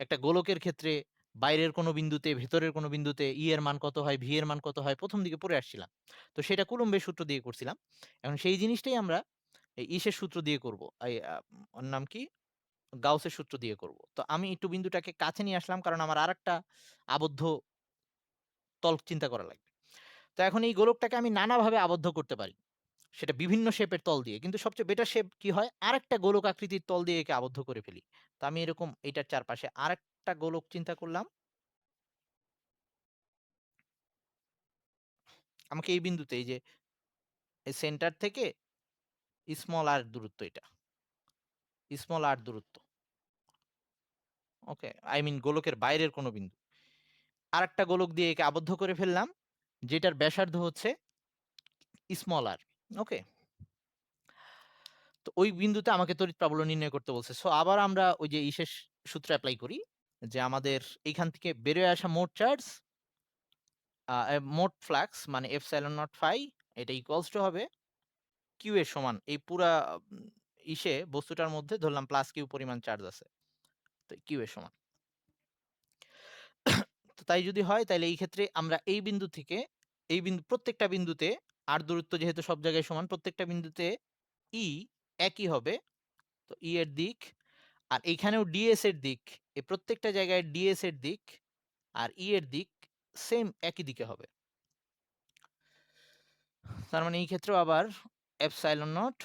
একটা গোলকের ক্ষেত্রে বাইরের কোনো বিন্দুতে, ভেতরের কোনো বিন্দুতে এর মান কত হয়, এর মান কত হয় ১ম দিকে পড়ে আসছিলাম। তো সেটা কুলম্বের সূত্র দিয়ে করছিলাম। এখন সেই জিনিসটাই আমরা এই ইসের সূত্র দিয়ে করব। এই ওর নাম কি? গাউসের সূত্র দিয়ে করব। তো আমি একটু বিন্দুটাকে কাছে নিয়ে আসলাম, কারণ আমার আরেকটা আবদ্ধ তল চিন্তা করা লাগবে। তো এখন এই গোলকটাকে আমি নানাভাবে আবদ্ধ করতে পারি। সেটা বিভিন্ন শেপের তল দিয়ে। কিন্তু সবচেয়ে বেটার শেপ কি হয়? আরেকটা গোলক আকৃতির তল দিয়ে একে আবদ্ধ করে ফেলি। তো আমি এরকম এটার চারপাশে আরেকটা গোলক চিন্তা করলাম। আমাকে এই বিন্দুতে, এই যে এই সেন্টার থেকে স্মল r দূরত্ব এটা। স্মল r দূরত্ব। ওকে? আই মিন গোলকের বাইরের কোনো বিন্দু। আরেকটা গোলক দিয়ে একে আবদ্ধ করে ফেললাম, যেটার ব্যাসার্ধ হচ্ছে স্মল r। ওকে? তো ওই বিন্দুতে আমাকে তড়িৎ প্রাবল্য নির্ণয় করতে বলছে। সো আবার আমরা ওই যে ইসের সূত্র এপ্লাই করি, যে আমাদের এইখান থেকে বেরিয়ে আসা মোট চার্জ, মোট ফ্লাক্স মানে এপসাইলন নট ফাই, এটা ইকুয়ালস টু হবে কিউ এর সমান। এই পুরা বস্তুটার মধ্যে ধরলাম প্লাস কিউ পরিমাণ চার্জ আছে। তো কিউ এর সমান। তো তাই যদি হয়, তাহলে এই ক্ষেত্রে আমরা এই বিন্দু থেকে এই বিন্দু, প্রত্যেকটা বিন্দুতে আর দূরত্ব যেহেতু সব জায়গায় সমান, প্রত্যেকটা বিন্দুতে ই একই হবে। তো এর দিক, আর এইখানেও ডিএস এর দিক, এই প্রত্যেকটা জায়গায় ডিএস এর দিক আর এর দিক সেম একই দিকে হবে। তার মানে এই ক্ষেত্রেও আবার এপসাইলন নট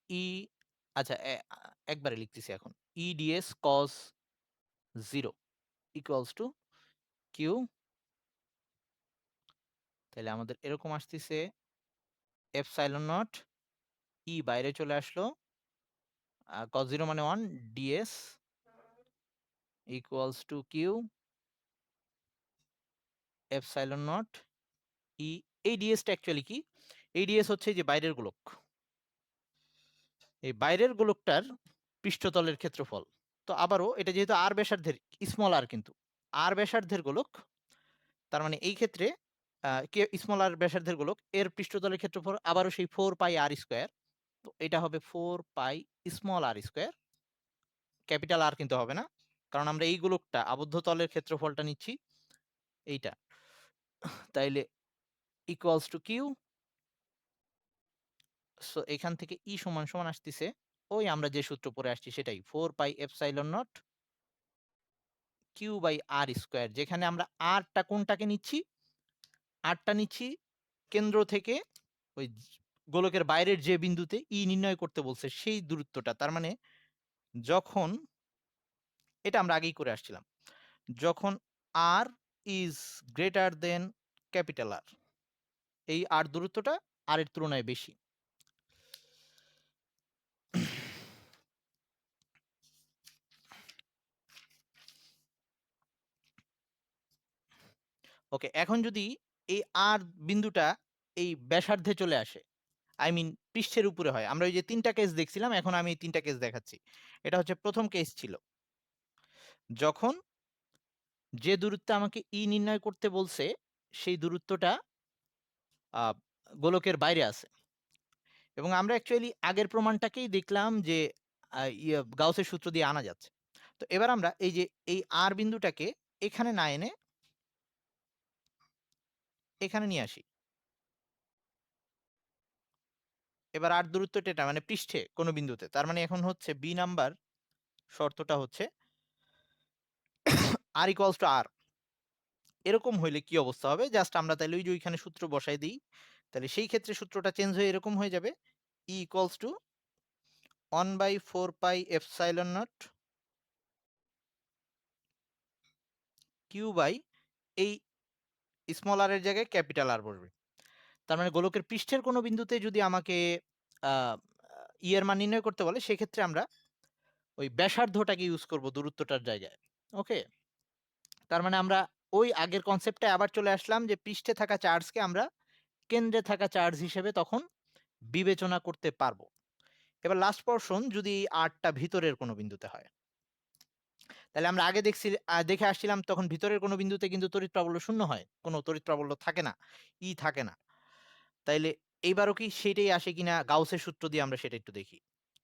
ই, আচ্ছা একবারে লিখতেছি এখন। EDS cos 0 equals to Q তাহলে আমাদের এরকম আসতেছে এপসাইলন নট ই বাইরে চলে আসলো, cos 0 মানে 1, ds equals to q epsilon naught E. এই ds টা অ্যাকচুয়ালি কি? এই ds হচ্ছে যে বাইরের গোলক, এই বাইরের গোলকটার পৃষ্ঠতলের ক্ষেত্রফল। তো আবারও এটা যেহেতু আর ব্যাসার্ধের, স্মল আর কিন্তু আর ব্যাসার্ধের গোলক, তার মানে এই ক্ষেত্রে স্মল আর ব্যাসার্ধের গোলক এর পৃষ্ঠতলের ক্ষেত্রফল আবারও সেই 4 পাই আর স্কোয়ার। তো এটা হবে 4 pi small r square, capital আর কিন্তু হবে না, কারণ আমরা এই গোলকটা আবদ্ধ তলের ক্ষেত্রফলটা নিচ্ছি এইটা। তাইলে ইকুয়ালস টু কিউ। সো এখান থেকে ই সমান সমান আসতেছে ওই আমরা যে সূত্র পড়ে আসছি সেটাই, 4 pi epsilon naught Q by R square, যেখানে আমরা আরটা কোনটাকে নিচ্ছি, আরটা নিচ্ছি কেন্দ্র থেকে ওই গোলকের বাইরের যে বিন্দুতে ই নির্ণয় করতে বলছে সেই দূরত্বটা। তার মানে যখন, এটা আমরা আগেই করে আসছিলাম, যখন r is greater than capital R, এই আর দূরত্বটা আর এর তুলনায় বেশি। ওকে, এখন যদি এই আর বিন্দুটা এই ব্যাসার্ধে চলে আসে, আই মিন পৃষ্ঠের উপরে হয়, আমরা ওই যে 3টা কেস দেখছিলাম, এখন আমি 3টা কেস দেখাচ্ছি। এটা হচ্ছে প্রথম কেস ছিল, যখন যে দূরত্ব আমাকে ই নির্ণয় করতে বলছে সেই দূরত্বটা গোলকের বাইরে আছে, এবং আমরা অ্যাকচুয়ালি আগের প্রমাণটাকেই দেখলাম যে গাউসের সূত্র দিয়ে আনা যাচ্ছে। তো এবার আমরা এই যে এই আর বিন্দুটাকে এখানে না এনে এখানে নিয়ে আসি। এবার আর দূরত্বটা এটা মানে পৃষ্ঠে কোনো বিন্দুতে, তার মানে এখন হচ্ছে বি নাম্বার শর্তটা হচ্ছে আর ইকুয়ালস টু আর। এরকম হইলে কি অবস্থা হবে, জাস্ট আমরা তাহলে ওই যে ওইখানে সূত্র বসাই দিই, তাহলে সেই ক্ষেত্রে সূত্রটা চেঞ্জ হয়ে এরকম হয়ে যাবে, E equals to 1/4 pi epsilon naught Q by, এই স্মল আর এর জায়গায় ক্যাপিটাল আর বসবে। তার মানে গোলকের পৃষ্ঠের কোনো বিন্দুতে যদি আমাকে ই এর মান নির্ণয় করতে বলে, সেক্ষেত্রে আমরা ওই ব্যাসার্ধটাকে ইউজ করব দূরত্বটার জায়গায়। ওকে, তার মানে আমরা ওই আগের কনসেপ্টে আবার চলে আসলাম যে পৃষ্ঠে থাকা চার্জকে আমরা কেন্দ্রে থাকা চার্জ হিসেবে তখন বিবেচনা করতে পারবো। এবার লাস্ট পোরশন, যদি আরটা ভিতরের কোনো বিন্দুতে হয়, তাহলে আমরা আগে দেখে আসছিলাম তখন ভিতরের কোনো বিন্দুতে কিন্তু তড়িৎ প্রাবল্য শূন্য হয়, কোনো তড়িৎ প্রাবল্য থাকে না, ই থাকে না। তাইলে এইবারও কি সেটাই আসে কিনা গাউসের সূত্র দিয়ে আমরা সেটা একটু দেখি,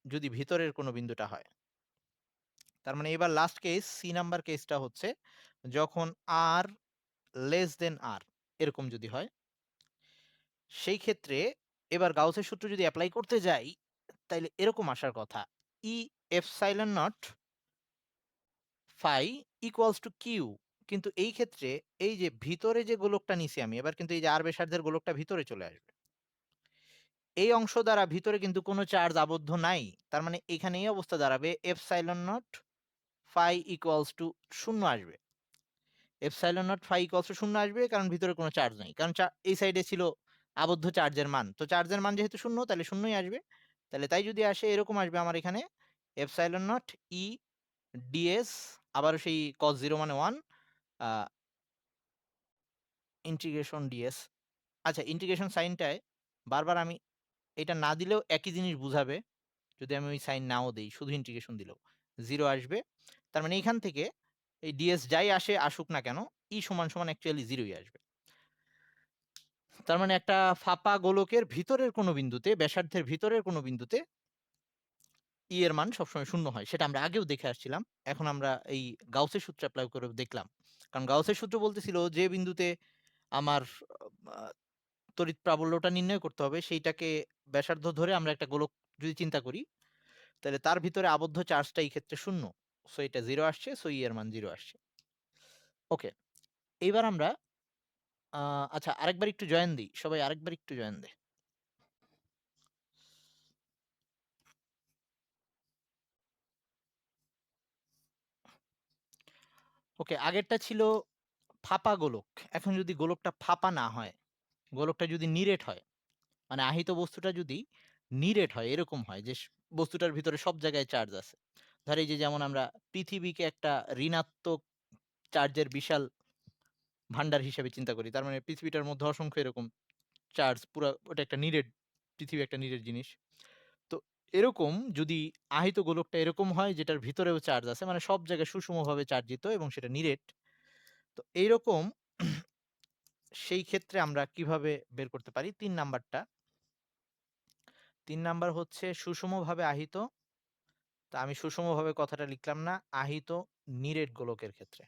যদি ভিতরের কোনো বিন্দুটা হয়। তার মানে এবার লাস্ট কেস সি নাম্বার কেসটা হচ্ছে যখন আর লেস দেন আর, এরকম যদি হয়, সেই ক্ষেত্রে এবার গাউসের সূত্র যদি অ্যাপ্লাই করতে যাই, তাইলে এরকম আসার কথা, E epsilon naught phi equals to q. কিন্তু এই ক্ষেত্রে এই যে ভিতরে যে গোলকটা নিছি আমি, এবার কিন্তু এই যে আর ব্যাসার্ধের গোলকটা ভিতরে চলে আসবে, এই অংশ দ্বারা ভিতরে কিন্তু কোনো চার্জ আবদ্ধ নাই। তার মানে এখানে এই অবস্থা দাঁড়াবে epsilon naught phi equals to শূন্য আসবে। Epsilon naught phi equals to শূন্য আসবে, কারণ ভিতরে কোনো চার্জ নাই, কারণ এই সাইডে ছিল আবদ্ধ চার্জের মান, তো চার্জের মান যেহেতু শূন্য তাহলে শূন্যই আসবে। তাহলে তাই যদি আসে এরকম আসবে আমার এখানে এপসাইলন নট ই ডিএস, আবার সেই cos 0 মানে 1 ইন্টিগ্রেশন ডিএস। আচ্ছা, ইন্টিগ্রেশন সাইনটায় বারবার আমি এটা না দিলেও একই জিনিস বুঝাবে, যদি আমি ওই সাইন নাও দেই, শুধু ইন্টিগ্রেশন দিলেও 0 আসবে। তার মানে এখান থেকে এই ডিএস যাই আসে আসুক না কেন, ই সমান সমান অ্যাকচুয়ালি 0ই আসবে। তার মানে একটা ফাঁপা গোলকের ভিতরের কোনো বিন্দুতে, ব্যাসার্ধের ভিতরের কোনো বিন্দুতে ই এর মান সবসময় শূন্য হয়, সেটা আমরা আগেও দেখে আসছিলাম। এখন আমরা এই গাউসের সূত্র অ্যাপ্লাই করে দেখলাম, কারণ গাউসের সূত্র বলতেছিল যে বিন্দুতে আমার আহ, তড়িৎ প্রাবল্যটা নির্ণয় করতে হবে, সেইটাকে ব্যাসার্ধ ধরে আমরা একটা গোলক যদি চিন্তা করি, তাহলে তার ভিতরে আবদ্ধ চার্জটা এই ক্ষেত্রে শূন্য, সো এটা 0 আসছে, সো ই এর মান 0 আসছে। ওকে, এইবার আমরা আচ্ছা আরেকবার একটু জয়েন দিই, সবাই আরেকবার একটু জয়েন দেয়। ওকে, আগেরটা ছিল ফাঁপা গোলক, এখন যদি গোলকটা ফাঁপা না হয়, গোলকটা যদি নিরেট হয়, মানে আহিত বস্তুটা যদি নিরেট হয়, এরকম হয় যে বস্তুটার ভিতরে সব জায়গায় চার্জ আছে। ধর এই যে যেমন আমরা পৃথিবীকে একটা ঋণাত্মক চার্জের বিশাল ভান্ডার হিসেবে চিন্তা করি। তার মানে পৃথিবীটার মধ্যে অসংখ্য এরকম চার্জ, পুরা ওটা একটা নিরেট, পৃথিবী একটা নিরেট জিনিস। তো এরকম যদি আহিত গোলকটা এরকম হয় যেটার ভিতরেও চার্জ আছে, মানে সব জায়গায় সুষমভাবে চার্জিত এবং সেটা নিরেট। তো এইরকম সেই ক্ষেত্রে আমরা কিভাবে বের করতে পারি? ৩ নাম্বারটা। ৩ নাম্বার হচ্ছে সুষমভাবে আহিত। তা আমি সুষমভাবে কথাটা লিখলাম না, আহিত নিরেট গোলকের ক্ষেত্রে।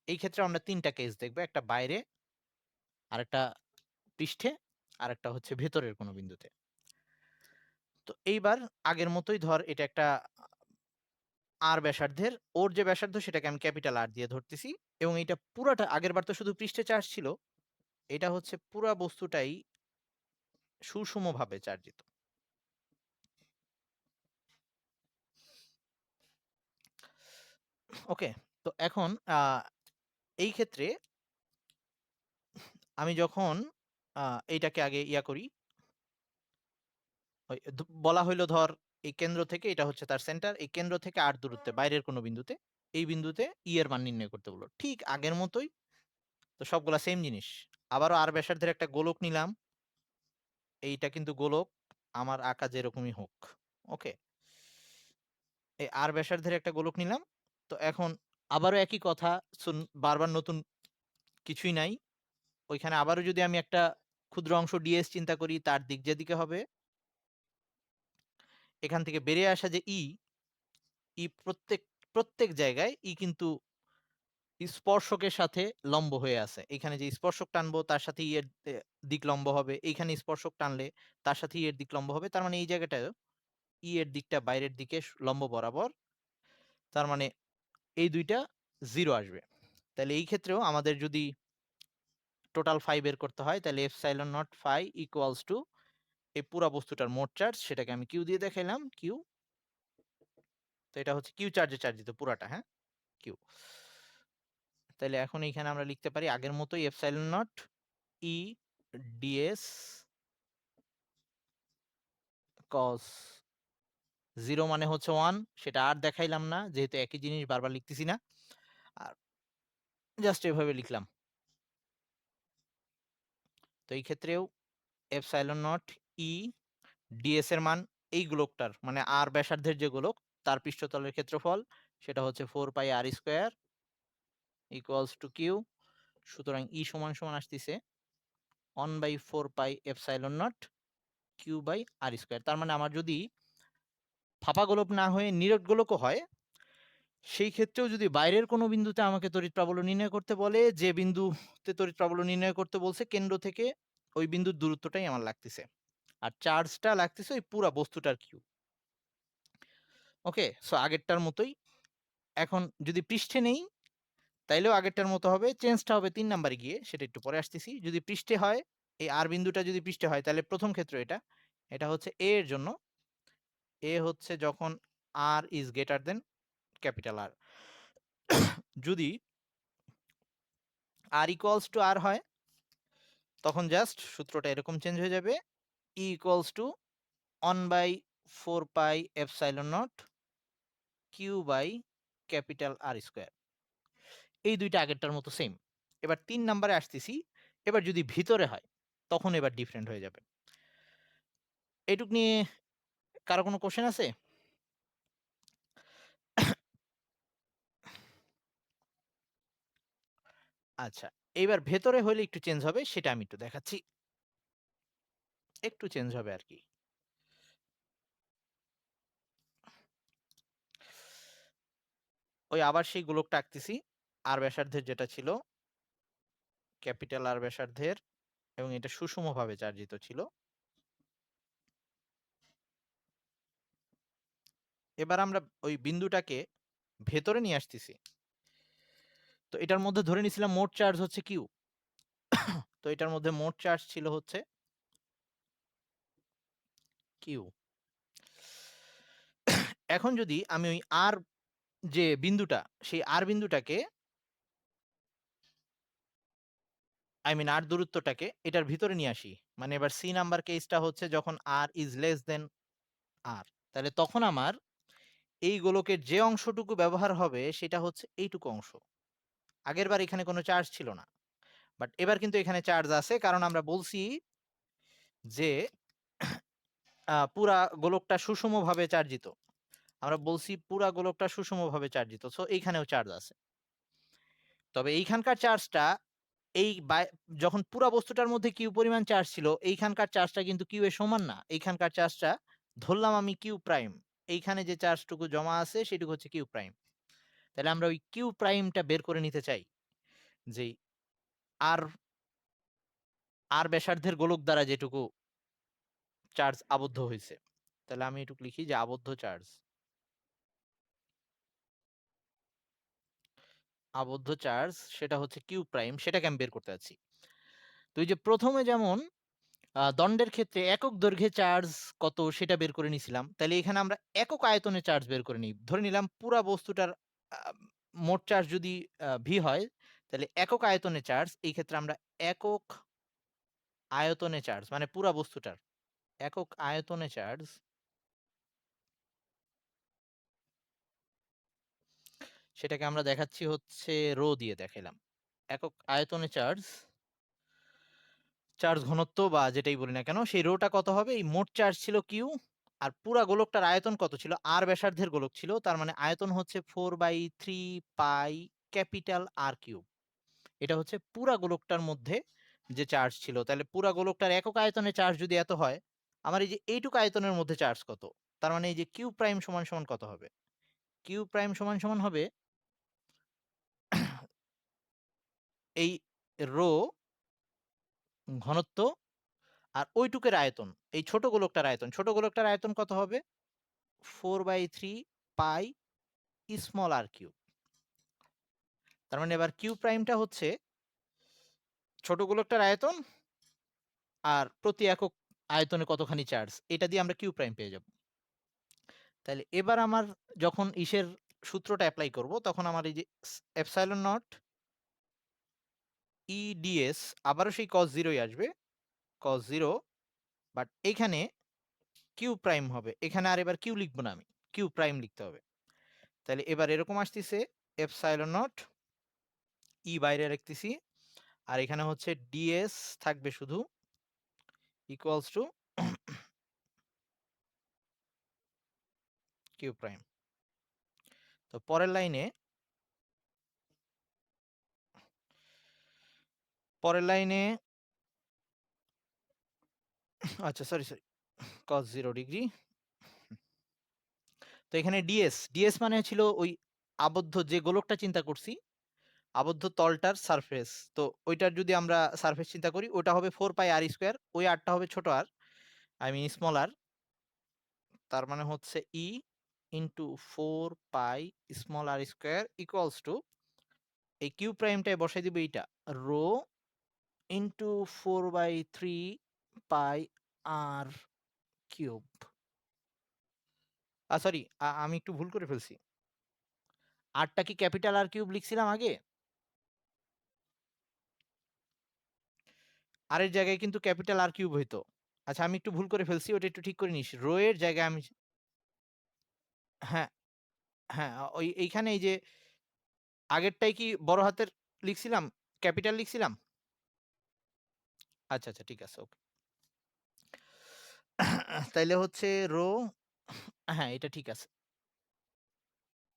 এই ক্ষেত্রে আমরা ৩ টা কেস দেখব। একটা বাইরে, আরেকটা পৃষ্ঠে, আরেকটা হচ্ছে ভেতরের কোনো বিন্দুতে। তো এইবার আগের মতোই ধর এটা একটা আর ব্যাসার্ধের, ওর যে ব্যাসার্ধ সেটাকে আমি ক্যাপিটাল আর দিয়ে ধরতেছি এবং এইটা পুরাটা, আগেরবার তো শুধু পৃষ্ঠে চার্জ ছিল, এটা হচ্ছে পুরা বস্তুটাই সুষমভাবে চার্জিত। ওকে? তো এখন এই ক্ষেত্রে আমি যখন এইটাকে আগে ইয়া করি, ওই বলা হইলো ধর এই কেন্দ্র থেকে, এটা হচ্ছে তার সেন্টার, এই কেন্দ্র থেকে আর দূরত্বে বাইরের কোনো বিন্দুতে, এই বিন্দুতে ই এর মান নির্ণয় করতে বলল। ঠিক আগের মতোই, তো সবগুলা সেম জিনিস। আবারও আর ব্যাসার্ধের একটা গোলক নিলাম। এইটা কিন্তু গোলক, আমার আঁকা যেরকমই হোক। ওকে? এই আর ব্যাসার্ধের একটা গোলক নিলাম। তো এখন আবারও একই কথা, শুন, বারবার নতুন কিছুই নাই। ওইখানে আবারও যদি আমি একটা ক্ষুদ্র অংশ ds চিন্তা করি, তার দিক যেদিকে হবে, এখান থেকে বেরিয়ে আসা যে ই প্রত্যেক প্রত্যেক জায়গায় কিন্তু স্পর্শকের সাথে লম্ব হয়ে আছে। এখানে যে স্পর্শক টানবো তার সাথে এর দিক লম্ব হবে। এইখানে স্পর্শক টানলে তার সাথে এর দিক লম্ব হবে। তার মানে এই জায়গাটায় এর দিকটা বাইরের দিকে লম্ব বরাবর। তার মানে এই ২ টা 0 আসবে। তাহলে এই ক্ষেত্রেও আমাদের যদি টোটাল φ বের করতে হয়, তাহলে epsilon naught phi equals to এই পুরা বস্তুটার মোট চার্জ, সেটাকে আমি কিউ দিয়ে দেখাইলাম, কিউ। তো এটা হচ্ছে কিউ চার্জে চার্জিত পুরাটা, হ্যাঁ? কিউ। তাহলে এখন এইখানে আমরা লিখতে পারি আগের মতোই এপসাইলন নট ই ডিএস কস 0 মানে হচ্ছে 1, সেটা আর দেখাইলাম না যেহেতু একই জিনিস বারবার লিখতেছি না। আর জাস্ট এভাবে লিখলাম। তো এই ক্ষেত্রেও এপসাইলন নট ই ডিএস এর মান এই গোলকটার, মানে আর ব্যাসার্ধের যে গোলক তার পৃষ্ঠতলের ক্ষেত্রফল, সেটা হচ্ছে 4 pi R square equals to Q. সুতরাং ই সমান সমান আসতেছে 1 by 4 pi epsilon naught Q by R square. তার মানে আমার যদি ফাঁপা গোলক না হয়ে নিরেট গোলকও হয়, সেই ক্ষেত্রেও যদি বাইরের কোনো বিন্দুতে আমাকে তড়িৎ প্রাবল্য নির্ণয় করতে বলে, যে বিন্দুতে তড়িৎ প্রাবল্য নির্ণয় করতে বলছে কেন্দ্র থেকে ওই বিন্দুর দূরত্বটাই আমার লাগতেছে। আর চার্জটা লাগতেছে ওই পুরা বস্তুটার কিউ। ওকে? সো আগেরটার মতোই। এখন যদি পৃষ্ঠে নেই, তাইলেও আগেরটার মতো হবে। চেঞ্জটা হবে ৩ নাম্বারে গিয়ে, সেটা একটু পরে আসতেছি। যদি পৃষ্ঠে হয়, এই আর বিন্দুটা যদি পৃষ্ঠে হয়, তাহলে প্রথম ক্ষেত্র এটা। এটা হচ্ছে এ এর জন্য। এ হচ্ছে যখন r is greater than capital R. যদি আর ইকুয়ালস টু আর হয়, তখন জাস্ট সূত্রটা এরকম চেঞ্জ হয়ে যাবে। E equals to 1 by 4 pi epsilon naught Q by capital R square. এই ২ টা আগেরটার মতো সেম। এবার ৩ নাম্বারে আসতেছি। এবার যদি ভিতরে হয়, তখন এবার ডিফারেন্ট হয়ে যাবে। এটুক নিয়ে কারো কোনো কোয়েশ্চেন আছে? আচ্ছা, এইবার ভেতরে হইলে একটু চেঞ্জ হবে, সেটা আমি একটু দেখাচ্ছি। একটু চেঞ্জ হবে আরকি। ওই আবার সেই গোলকটা আঁকতেছি। আর ব্যাসার্ধের যেটা ছিল, ক্যাপিটাল আর ব্যাসার্ধের, এবং এটা সুষমভাবে চার্জিত ছিল। এবার আমরা ওই বিন্দুটাকে ভেতরে নিয়ে আসতেছি। তো এটার মধ্যে ধরে নিছিলাম মোট চার্জ হচ্ছে কিউ। তো এটার মধ্যে মোট চার্জ ছিল হচ্ছে কিউ। এখন যদি আমি ওই আর যে বিন্দুটা, সেই r বিন্দুটাকে r দূরত্বটাকে এটার ভিতরে নিয়ে আসি। মানে এবার c নাম্বার কেসটা হচ্ছে যখন r is less than r, তাহলে তখন আমার এই গোলকের যে অংশটুকু ব্যবহার হবে সেটা হচ্ছে এইটুকু অংশ। আগেরবার এখানে কোনো চার্জ ছিল না। বাট এবার কিন্তু এখানে চার্জ আছে, কারণ আমরা বলছি যে পুরা গোলকটা সুষমভাবে চার্জিত। আমরা বলছি পুরা গোলকটা সুষমভাবে চার্জিত। সো এইখানেও চার্জ আছে। তবে এইখানকার চার্জটা এই যখন পুরা বস্তুটার মধ্যে কিউ পরিমাণ চার্জ ছিল, এইখানকার চার্জটা কিন্তু কিউ এর সমান না। এইখানকার চার্জটা ধরলাম আমি কিউ প্রাইম। এইখানে যে চার্জটুকু জমা আছে সেটুকু হচ্ছে কিউ প্রাইম। তাহলে আমরা ওই কিউ প্রাইমটা বের করে নিতে চাই, যে আর আর ব্যাসার্ধের গোলক দ্বারা যেটুকু চার্জ আবদ্ধ হয়েছে। তাহলে আমি এটুকু লিখি যে আবদ্ধ চার্জ, আবদ্ধ চার্জ সেটা হচ্ছে কিউ প্রাইম, সেটাকে আমি বের করতে যাচ্ছি। তো এই যে প্রথমে যেমন দণ্ডের ক্ষেত্রে একক দৈর্ঘ্যে চার্জ কত সেটা বের করে নিছিলাম, তাহলে এখানে আমরা একক আয়তনে চার্জ বের করে নিই। ধরে নিলাম পুরা বস্তুটার মোট চার্জ যদি ভি হয়, তাহলে একক আয়তনে চার্জ, এই ক্ষেত্রে আমরা একক আয়তনে চার্জ মানে পুরা বস্তুটার একক আয়তনে চার্জ, সেটাকে আমরা দেখাচ্ছি হচ্ছে রো দিয়ে দেখাইলাম। একক আয়তনে চার্জ, চার্জ ঘনত্ব বা যেটাই বলি না কেন, সেই রোটা কত হবে? এই মোট চার্জ ছিল কিউ, আর পুরা গোলকটার আয়তন কত ছিল? আর ব্যাসার্ধের গোলক ছিল, তার মানে আয়তন হচ্ছে 4/3 পাই ক্যাপিটাল আর কিউব। এটা হচ্ছে পুরা গোলকটার মধ্যে যে চার্জ ছিল। তাহলে পুরা গোলকটার একক আয়তনে চার্জ যদি এত হয়, আমার এই যে এইটুকু আয়তনের মধ্যে চার্জ কত? তার মানে এই যে কিউ প্রাইম সমান সমান কত হবে? কিউ প্রাইম সমান সমান হবে এই রো ঘনত্ব আর ওইটুকের আয়তন, এই ছোট গোলকটার আয়তন। ছোট গোলকটার আয়তন কত হবে? 4/3 পাই স্মল আর কিউব। তার মানে এবার কিউ প্রাইমটা হচ্ছে ছোট গোলকটার আয়তন আর প্রতি একক আয়তনে কতখানি চার্জ, এটা দিয়ে আমরা কিউ প্রাইম পেয়ে যাব। তাহলে এবার আমার যখন ইসের সূত্রটা অ্যাপ্লাই করব, তখন আমার এই যে এপসাইলন নট ই ডিএস, আবারও সেই কস জিরোই আসবে, কস জিরো, বাট এইখানে কিউ প্রাইম হবে। এখানে আর এবার কিউ লিখবো না, আমি কিউ প্রাইম লিখতে হবে। তাহলে এবার এরকম আসতেছে এপসাইলন নট ই বাইরে রাখতেছি, আর এখানে হচ্ছে ডিএস থাকবে শুধু ইকুয়ালস টু কিউ প্রাইম। তো পরের লাইনে আচ্ছা সরি cos 0 ডিগ্রি। তো এখানে ডিএস, ডিএস মানে ছিল ওই আবদ্ধ যে গোলকটা চিন্তা করছি, আবদ্ধ তলটার সারফেস। তো ওইটার যদি আমরা সারফেস চিন্তা করি, ওটা হবে 4 পাই আর স্কোয়ার, ওই আরটা হবে ছোট আর, আই মিন স্মল আর। তার মানে হচ্ছে E into 4 pi small r square equals to, এই কিউ প্রাইমটায় বসাই দিব এইটা, rho into 4/3 pi r cube. Sorry, আমি একটু ভুল করে ফেলছি। আরটা কি ক্যাপিটাল আর কিউব লিখছিলাম আগে? আর এর জায়গায় কিন্তু ক্যাপিটাল আর কিউব হইতো। আচ্ছা আমি একটু ভুল করে ফেলছি, ওটা একটু ঠিক করে নিস। রো এর জায়গায় আমি, হ্যাঁ, হ্যাঁ, ওই এইখানে এই যে আগেরটাই কি বড় হাতের লিখছিলাম, ক্যাপিটাল লিখছিলাম? আচ্ছা ঠিক আছে, ওকে। তাইলে হচ্ছে রো, হ্যাঁ এটা ঠিক আছে,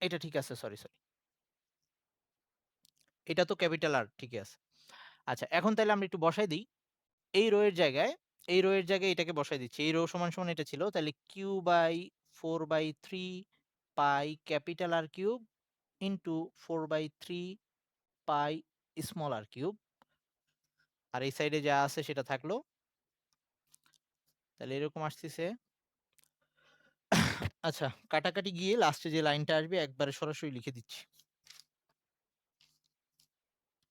এটা ঠিক আছে, সরি এটা তো ক্যাপিটাল আর ঠিকই আছে। আচ্ছা এখন তাহলে আমরা একটু বসাই দিই এই রো এর জায়গায়, এই রো এর জায়গায় এটাকে বসাই দিচ্ছি। এই রো সমান সমান এটা ছিল, তাহলে q by 4/3 pi capital R cube into 4/3 pi small r cube, আর এই সাইডে যা আছে সেটা থাকলো। তাহলে এরকম আসতেছে। আচ্ছা কাটাকাটি গিয়ে লাস্টে যে লাইনটা আসবে একবারে সরাসরি লিখে দিচ্ছি।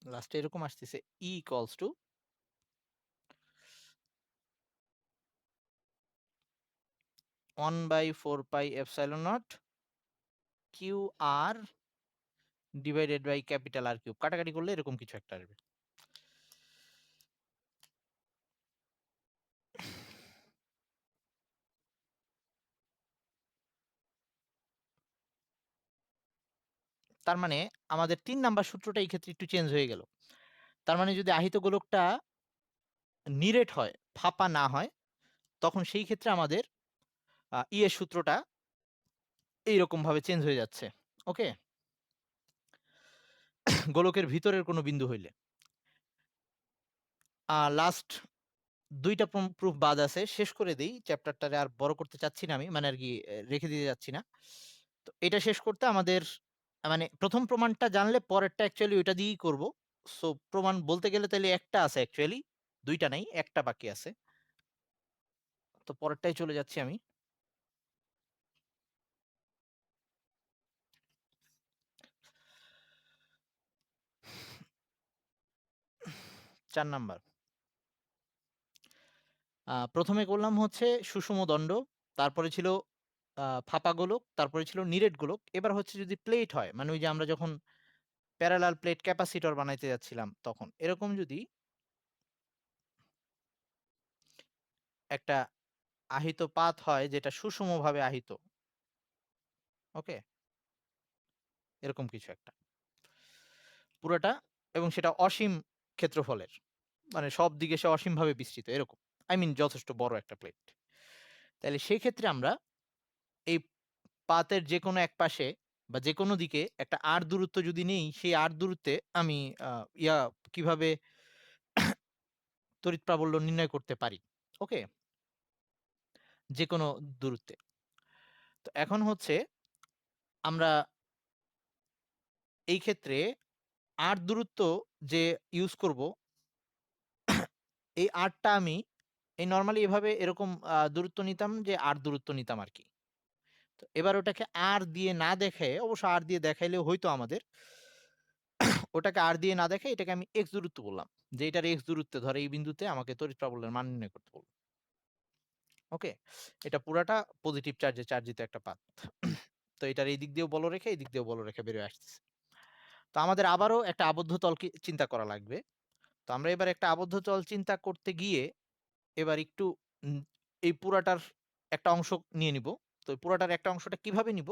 লাস্টে এরকম আসতেছে, E equals to 1/4 pi epsilon naught Q R divided by capital R cube, কাটাকাটি করলে এরকম কিছু একটা আসবে। তার মানে আমাদের ৩ নাম্বার সূত্রটা এই ক্ষেত্রে একটু চেঞ্জ হয়ে গেল। তার মানে যদি আহিত গোলকটা নিরেট হয়, ফাঁপা না হয়, তখন সেই ক্ষেত্রে আমাদের ই এর সূত্রটা এইরকম ভাবে চেঞ্জ হয়ে যাচ্ছে। ওকে? গোলকের ভিতরের কোনো বিন্দু হইলে। লাস্ট ২ টা প্রুফ বাদ আছে। শেষ করে দেই। চ্যাপ্টারটারে আর বড় করতে চাচ্ছি না আমি। মানে আরকি রেখে দিতে যাচ্ছি না। তো এটা শেষ করতে আমাদের মানে ১ম প্রমাণটা জানলে পরেরটা অ্যাকচুয়ালি ওইটা দিয়েই করব। সো প্রমাণ বলতে গেলে তাইলে একটা আছে অ্যাকচুয়ালি। ২ টা নাই, একটা বাকি আছে। তো পরেরটায় চলে যাচ্ছি আমি। ৪ নাম্বার। ১ম এ করলাম হচ্ছে সুষম দণ্ড, তারপরে ছিল ফাঁপা গোলক, তারপরে ছিল নিরেট গোলক। এবার হচ্ছে যদি প্লেট হয়, মানে ওই যে আমরা যখন প্যারালাল প্লেট ক্যাপাসিটর বানাইতে যাচ্ছিলাম তখন। এরকম যদি একটা আহিত পাত হয় যেটা সুষমভাবে আহিত। ওকে? এরকম কিছু একটা। পুরাটা, এবং সেটা অসীম ক্ষেত্রফলের। মানে সব দিকে সে অসীমভাবে বিস্তৃত এরকম। আই মিন যথেষ্ট বড় একটা প্লেট। তাইলে সেই ক্ষেত্রে আমরা এই পাতের যেকোনো এক পাশে বা যেকোনো দিকে একটা r দূরত্ব যদি নেই, সেই r দূরত্বে আমি আ ইয়া কিভাবে তড়িৎ প্রাবল্য নির্ণয় করতে পারি। ওকে? যেকোনো দূরত্বে। তো এখন হচ্ছে আমরা এই ক্ষেত্রে r দূরত্ব যে ইউজ করব, এই r টা আমি এই নরমালি এভাবে এরকম দূরত্ব নিতাম, যে r দূরত্ব নিতাম আরকি। তো এবার ওটাকে r দিয়ে না দেখায়ে, অবশ্য r দিয়ে দেখাইলেও হইতো আমাদের। ওটাকে r দিয়ে না দেখায়ে এটাকে আমি x দূরত্ব বললাম। যে এটার x দূরত্বে ধর এই বিন্দুতে আমাকে তড়িৎ প্রাবল্যের মান নির্ণয় করতে বলল। ওকে? এটা পুরাটা পজিটিভ চার্জে চার্জিত একটা পাত। তো এটার এই দিক দিয়েও বলরেখা, এই দিক দিয়েও বলরেখা বের হয়ে আসতেছে। তো আমাদের আবারও একটা আবদ্ধ তলকে চিন্তা করা লাগবে। তো আমরা এবার একটা আবদ্ধ তল চিন্তা করতে গিয়ে এবার একটু উম এই পুরাটার একটা অংশ নিয়ে নিব। তো এই পুরাটার একটা অংশটা কিভাবে নিব?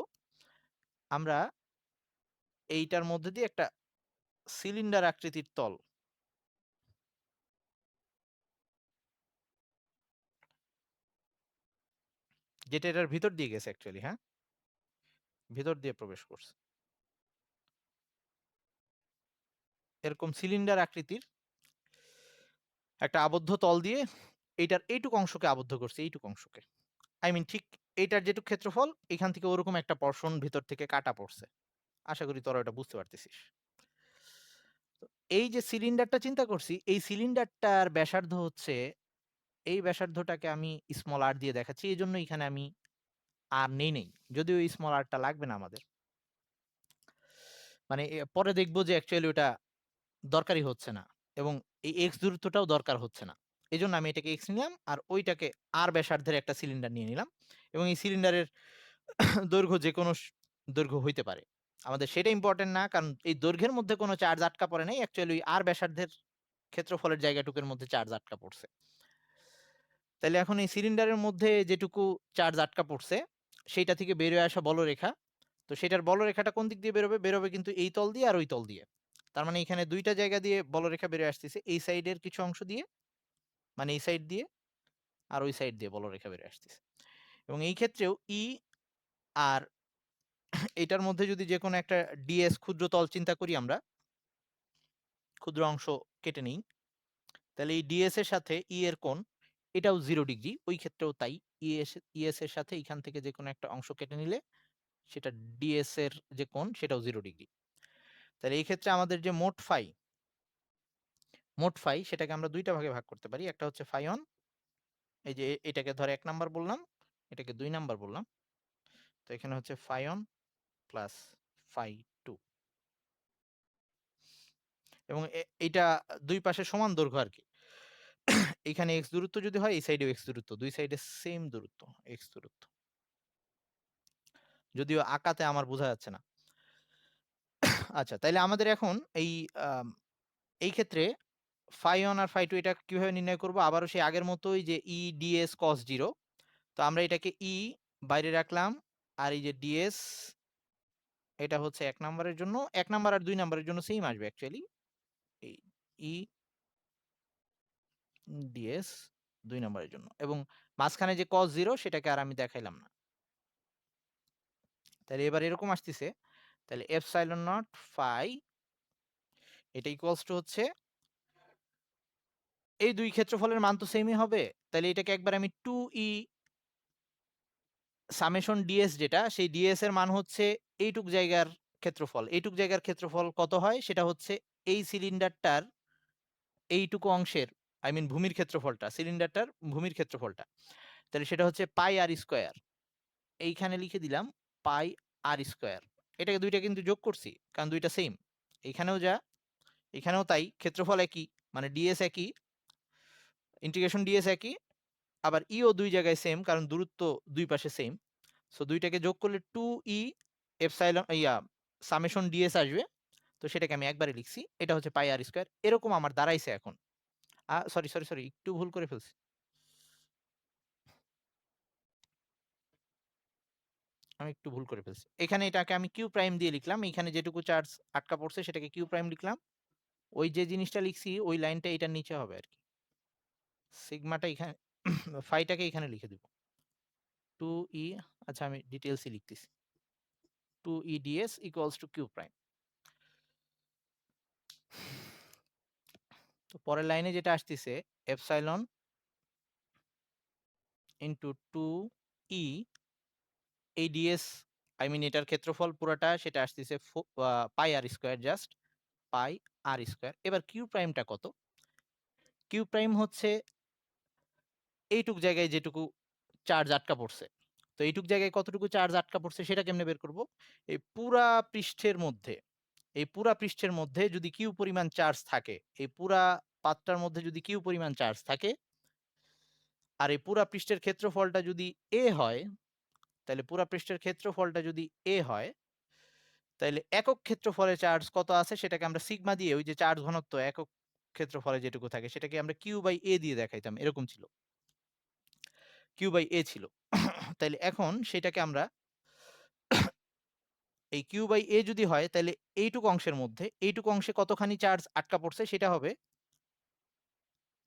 আমরা এইটার মধ্যে দিয়ে একটা সিলিন্ডার আকৃতির তল, যেটা এটার ভিতর দিয়ে গেছে অ্যাকচুয়ালি, হ্যাঁ? ভিতর দিয়ে প্রবেশ করছে। এরকম সিলিন্ডার আকৃতির একটা আবদ্ধ তল দিয়ে এইটার এইটুকু অংশকে আবদ্ধ করছে, এইটুকু অংশকে। আই মিন ঠিক এইটার যেটুক ক্ষেত্রফল, এখান থেকে ওরকম একটা পোরশন ভিতর থেকে কাটা পড়ছে। আশা করি তোরা এটা বুঝতে পারতেছিস। তো এই যে সিলিন্ডারটা চিন্তা করছি, এই সিলিন্ডারটার ব্যাসার্ধ হচ্ছে, এই ব্যাসার্ধটাকে আমি স্মল r দিয়ে দেখাচ্ছি। এজন্য এখানে আমি r নেই নাই। যদিও এই স্মল r টা লাগবে না আমাদের। মানে পরে দেখব যে অ্যাকচুয়ালি ওটা দরকারই হচ্ছে না, এবং এই x দূরত্বটাও দরকার হচ্ছে না। এজন্য আমি এটাকে x নিলাম আর ওইটাকে r ব্যাসার্ধের একটা সিলিন্ডার নিয়ে নিলাম, এবং এই সিলিন্ডারের দৈর্ঘ্য যেকোনো দৈর্ঘ্য হইতে পারে। আমাদের সেটা ইম্পোর্টেন্ট না, কারণ এই দৈর্ঘ্যের মধ্যে কোনো চার্জ আটকা পড়ে নাই। অ্যাকচুয়ালি ওই r ব্যাসার্ধের ক্ষেত্রফলের জায়গাটুকুর মধ্যে চার্জ আটকা পড়ছে। তাইলে এখন এই সিলিন্ডারের মধ্যে যেটুকু চার্জ আটকা পড়ছে, সেইটা থেকে বের হয়ে আসা বলরেখা। তো সেটার বলরেখাটা কোন দিক দিয়ে বেরোবে? বেরোবে কিন্তু এই তল দিয়ে আর ওই তল দিয়ে। তার মানে এখানে ২ টা জায়গা দিয়ে বলরেখা বের হয়ে আসতেছে। এই সাইডের কিছু অংশ দিয়ে, মানে এই সাইড দিয়ে, আর ওই সাইড দিয়ে বলরেখা বের হয়ে আসতেছে। এবং এই ক্ষেত্রেও ই আর এটার মধ্যে যদি যেকোনো একটা ds ক্ষুদ্র তল চিন্তা করি আমরা, ক্ষুদ্র অংশ কেটে নেই। তাহলে এই ds এর সাথে ই এর কোণ, এটাও 0 ডিগ্রি। ওই ক্ষেত্রেও তাই। ইএস এর সাথে এখান থেকে যেকোনো একটা অংশ কেটে নিলে সেটা ds এর যে কোণ সেটাও 0 ডিগ্রি। তাহলে এই ক্ষেত্রে আমাদের যে মোট ফাই সেটাকে আমরা ২ টা ভাগে ভাগ করতে পারি। একটা হচ্ছে ফাই অন, এই যে এটাকে ধরে ১ নাম্বার বললাম, এটাকে ২ নাম্বার বললাম। তো এখানে হচ্ছে ফাই অন প্লাস ফাই 2, এবং এইটা ২ পাশে সমান দৈর্ঘ্য আরকি। এখানে x দূরত্ব যদি হয়, এই সাইডেও x দূরত্ব। ২ সাইডে সেম দূরত্ব, x দূরত্ব। যদিও আঁকাতে আমার বোঝা যাচ্ছে না। আচ্ছা, তাইলে আমাদের এখন আম এই ক্ষেত্রে phi1 আর phi2 এটা কিভাবে নির্ণয় করব? আবারও সেই আগের মতোই যে E ds cos 0। তো আমরা এটাকে E বাইরে রাখলাম। আর এই যে ds এটা হচ্ছে ১ নাম্বারের জন্য, ১ নাম্বার আর ২ নাম্বারের জন্য সেইম আসবে অ্যাকচুয়ালি। এই E ds ২ নাম্বারের জন্য। এবং মাঝখানে যে cos 0 সেটাকে আর আমি দেখাইলাম না। তাহলে এবার এরকম আসতিছে। তাহলে epsilon naught phi এটা ইকুয়ালস টু হচ্ছে এই ২ ক্ষেত্রফলের মান তো সেমই হবে। তাইলে এটাকে একবার আমি 2e সামেশন ds যেটা, সেই ds এর মান হচ্ছে এইটুক জায়গার ক্ষেত্রফল। এইটুক জায়গার ক্ষেত্রফল কত হয়? সেটা হচ্ছে এই সিলিন্ডারটার এইটুকু অংশের আই মিন ভূমির ক্ষেত্রফলটা, সিলিন্ডারটার ভূমির ক্ষেত্রফলটা। তাহলে সেটা হচ্ছে পাই আর স্কয়ার। এইখানে লিখে দিলাম পাই আর স্কয়ার। এটাকে ২ টা কিন্তু যোগ করছি। কারণ ২ টা সেম। এইখানেও যা, এখানেও তাই। ক্ষেত্রফল একই। মানে ds একই, ইন্টিগ্রেশন ds একই। আবার ও ২ জায়গায় সেম কারণ দূরত্ব ২ পাশে সেম। সো ২ টাকে যোগ করলে 2e এপসাইলন সামেশন ds আসবে। তো সেটাকে আমি একবারে লিখছি। এটা হচ্ছে পাই আর স্কয়ার। এরকম আমার দাঁড়াইছে এখন। সরি একটু ভুল করে ফেলছি। আমি একটু ভুল করে ফেলছি। এখানে এটাকে আমি কিউ প্রাইম দিয়ে লিখলাম। এখানে যেটুকু চার্জ আটকা পড়ছে সেটাকে কিউ প্রাইম লিখলাম। ওই যে জিনিসটা লিখছি ওই লাইনটা এটার নিচে হবে আরকি। সিগমাটা এখানে ফাইটাকে এখানে লিখে দিব। 2e আচ্ছা আমি ডিটেইলসই লিখতেছি। 2e ds equals to q prime। তো পরের লাইনে যেটা আসতেছে এপসাইলন ইনটু 2e এই ds আই মিন এটার ক্ষেত্রফল পুরাটা সেটা আসতেছে পাই আর স্কয়ার জাস্ট পাই আর স্কয়ার। এবার কিউ প্রাইমটা কত? কিউ প্রাইম হচ্ছে এইটুক জায়গায় যেটুকু চার্জ আটকা পড়ছে। তো এইটুক জায়গায় কতটুকু চার্জ আটকা পড়ছে সেটা কেমনে বের করব? এই পুরা পৃষ্ঠের মধ্যে, এই পুরা পৃষ্ঠের মধ্যে যদি কিউ পরিমাণ চার্জ থাকে, এই পুরা পাতটার মধ্যে যদি কিউ পরিমাণ চার্জ থাকে, আর এই পুরা পৃষ্ঠের ক্ষেত্রফলটা যদি a হয়, তাহলে পুরা পৃষ্ঠের ক্ষেত্রফলটা যদি a হয়, তাইলে একক ক্ষেত্রফলে চার্জ কত আছে সেটাকে আমরা সিগমা দিয়ে ওই যে চার্জ ঘনত্ব একক ক্ষেত্রফলে যেটুকু থাকে সেটাকে আমরা কিউ বাই a দিয়ে দেখাইতাম। এরকম ছিল। কিউ বাই a ছিল। তাইলে এখন সেটাকে আমরা এই কিউ বাই a যদি হয় তাহলে এইটুকু অংশের মধ্যে এইটুকু অংশে কতখানি চার্জ আটকা পড়ছে সেটা হবে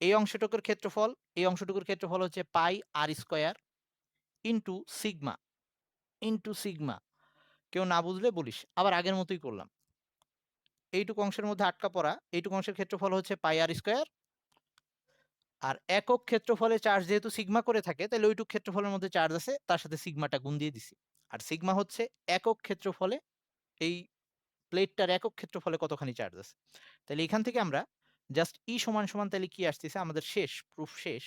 এই অংশটুকুর ক্ষেত্রফল, এই অংশটুকুর ক্ষেত্রফল হচ্ছে পাই আর square into sigma, into sigma. কেউ না বুঝলে বলিস। আবার আগের মতোই করলাম। এইটুকু অংশের মধ্যে আটকা পড়া, এইটুকু অংশের ক্ষেত্রফল হচ্ছে পাই আর স্কয়ার। আর একক ক্ষেত্রফলে চার্জ যেহেতু সিগমা করে থাকে তাহলে ওইটুক ক্ষেত্রফলের মধ্যে চার্জ আছে তার সাথে সিগমাটা গুণ দিয়ে দিছি। আর সিগমা হচ্ছে একক ক্ষেত্রফলে এই প্লেটটার একক ক্ষেত্রফলে কতখানি চার্জ আছে। তাহলে এখান থেকে আমরা জাস্ট ই সমান সমান তাহলে কি আসতেছে আমাদের শেষ প্রুফ শেষ।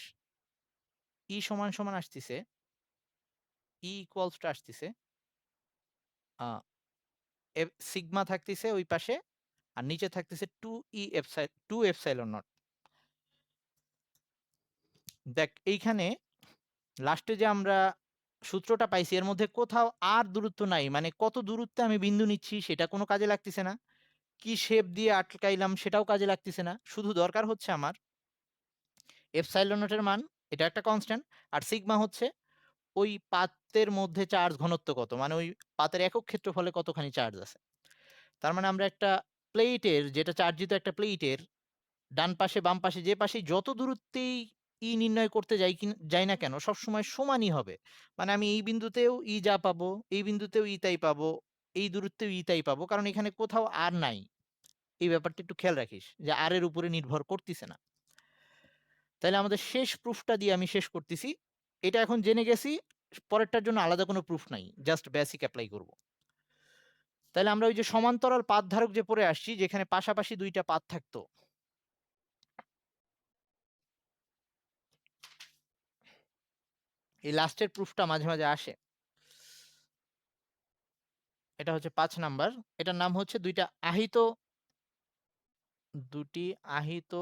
ই সমান সমান আসতেছে ই ইকুয়ালস টু আসতেছে সিগমা থাকতেছে ওই পাশে আর নিচে থাকতেছে 2 এপসাইলন নট। দেখ এইখানে লাস্টে যে আমরা সূত্রটা পাইছি এর মধ্যে কোথাও আর দূরত্ব নাই। মানে কত দূরত্বে আমি বিন্দু নিচ্ছি সেটা কোনো কাজে লাগতেছে না। কি শেপ দিয়ে আটকাইলাম সেটাও কাজে লাগতেছে না। শুধু দরকার হচ্ছে আমার এপসাইলন নট এর মান, এটা একটা কনস্ট্যান্ট। আর সিগমা হচ্ছে ওই পাতের মধ্যে চার্জ ঘনত্ব কত, মানে ওই পাতের একক ক্ষেত্রফলে কতখানি চার্জ আছে। তার মানে আমরা একটা প্লেটের যেটা চার্জিত একটা প্লেটের ডান পাশে বাম পাশে যে পাশেই যত দূরত্বেই ই নির্ণয় করতে যাই না কেন সবসময় সমানই হবে। মানে আমি এই বিন্দুতেও ই যা পাবো, এই বিন্দুতেও ই তাই পাবো, এই দূরত্বেও ই তাই পাবো, কারণ এখানে কোথাও আর নাই। এই ব্যাপারটা একটু খেয়াল রাখিস যে আর এর উপরে নির্ভর করতেছে না। তাহলে আমাদের শেষ প্রুফটা দিয়ে আমি শেষ করতেছি। এটা এখন জেনে গেছি, পরেরটার জন্য আলাদা কোনো প্রুফ নাই, জাস্ট বেসিক অ্যাপ্লাই করব। তাহলে আমরা ওই যে সমান্তরাল পাত ধারক যে পড়ে আসছি যেখানে পাশাপাশি দুইটা পাত থাকতো, এই লাস্টের প্রুফটা মাঝে মাঝে আসে। এটা হচ্ছে ৫ নাম্বার। এটার নাম হচ্ছে দুটি আহিত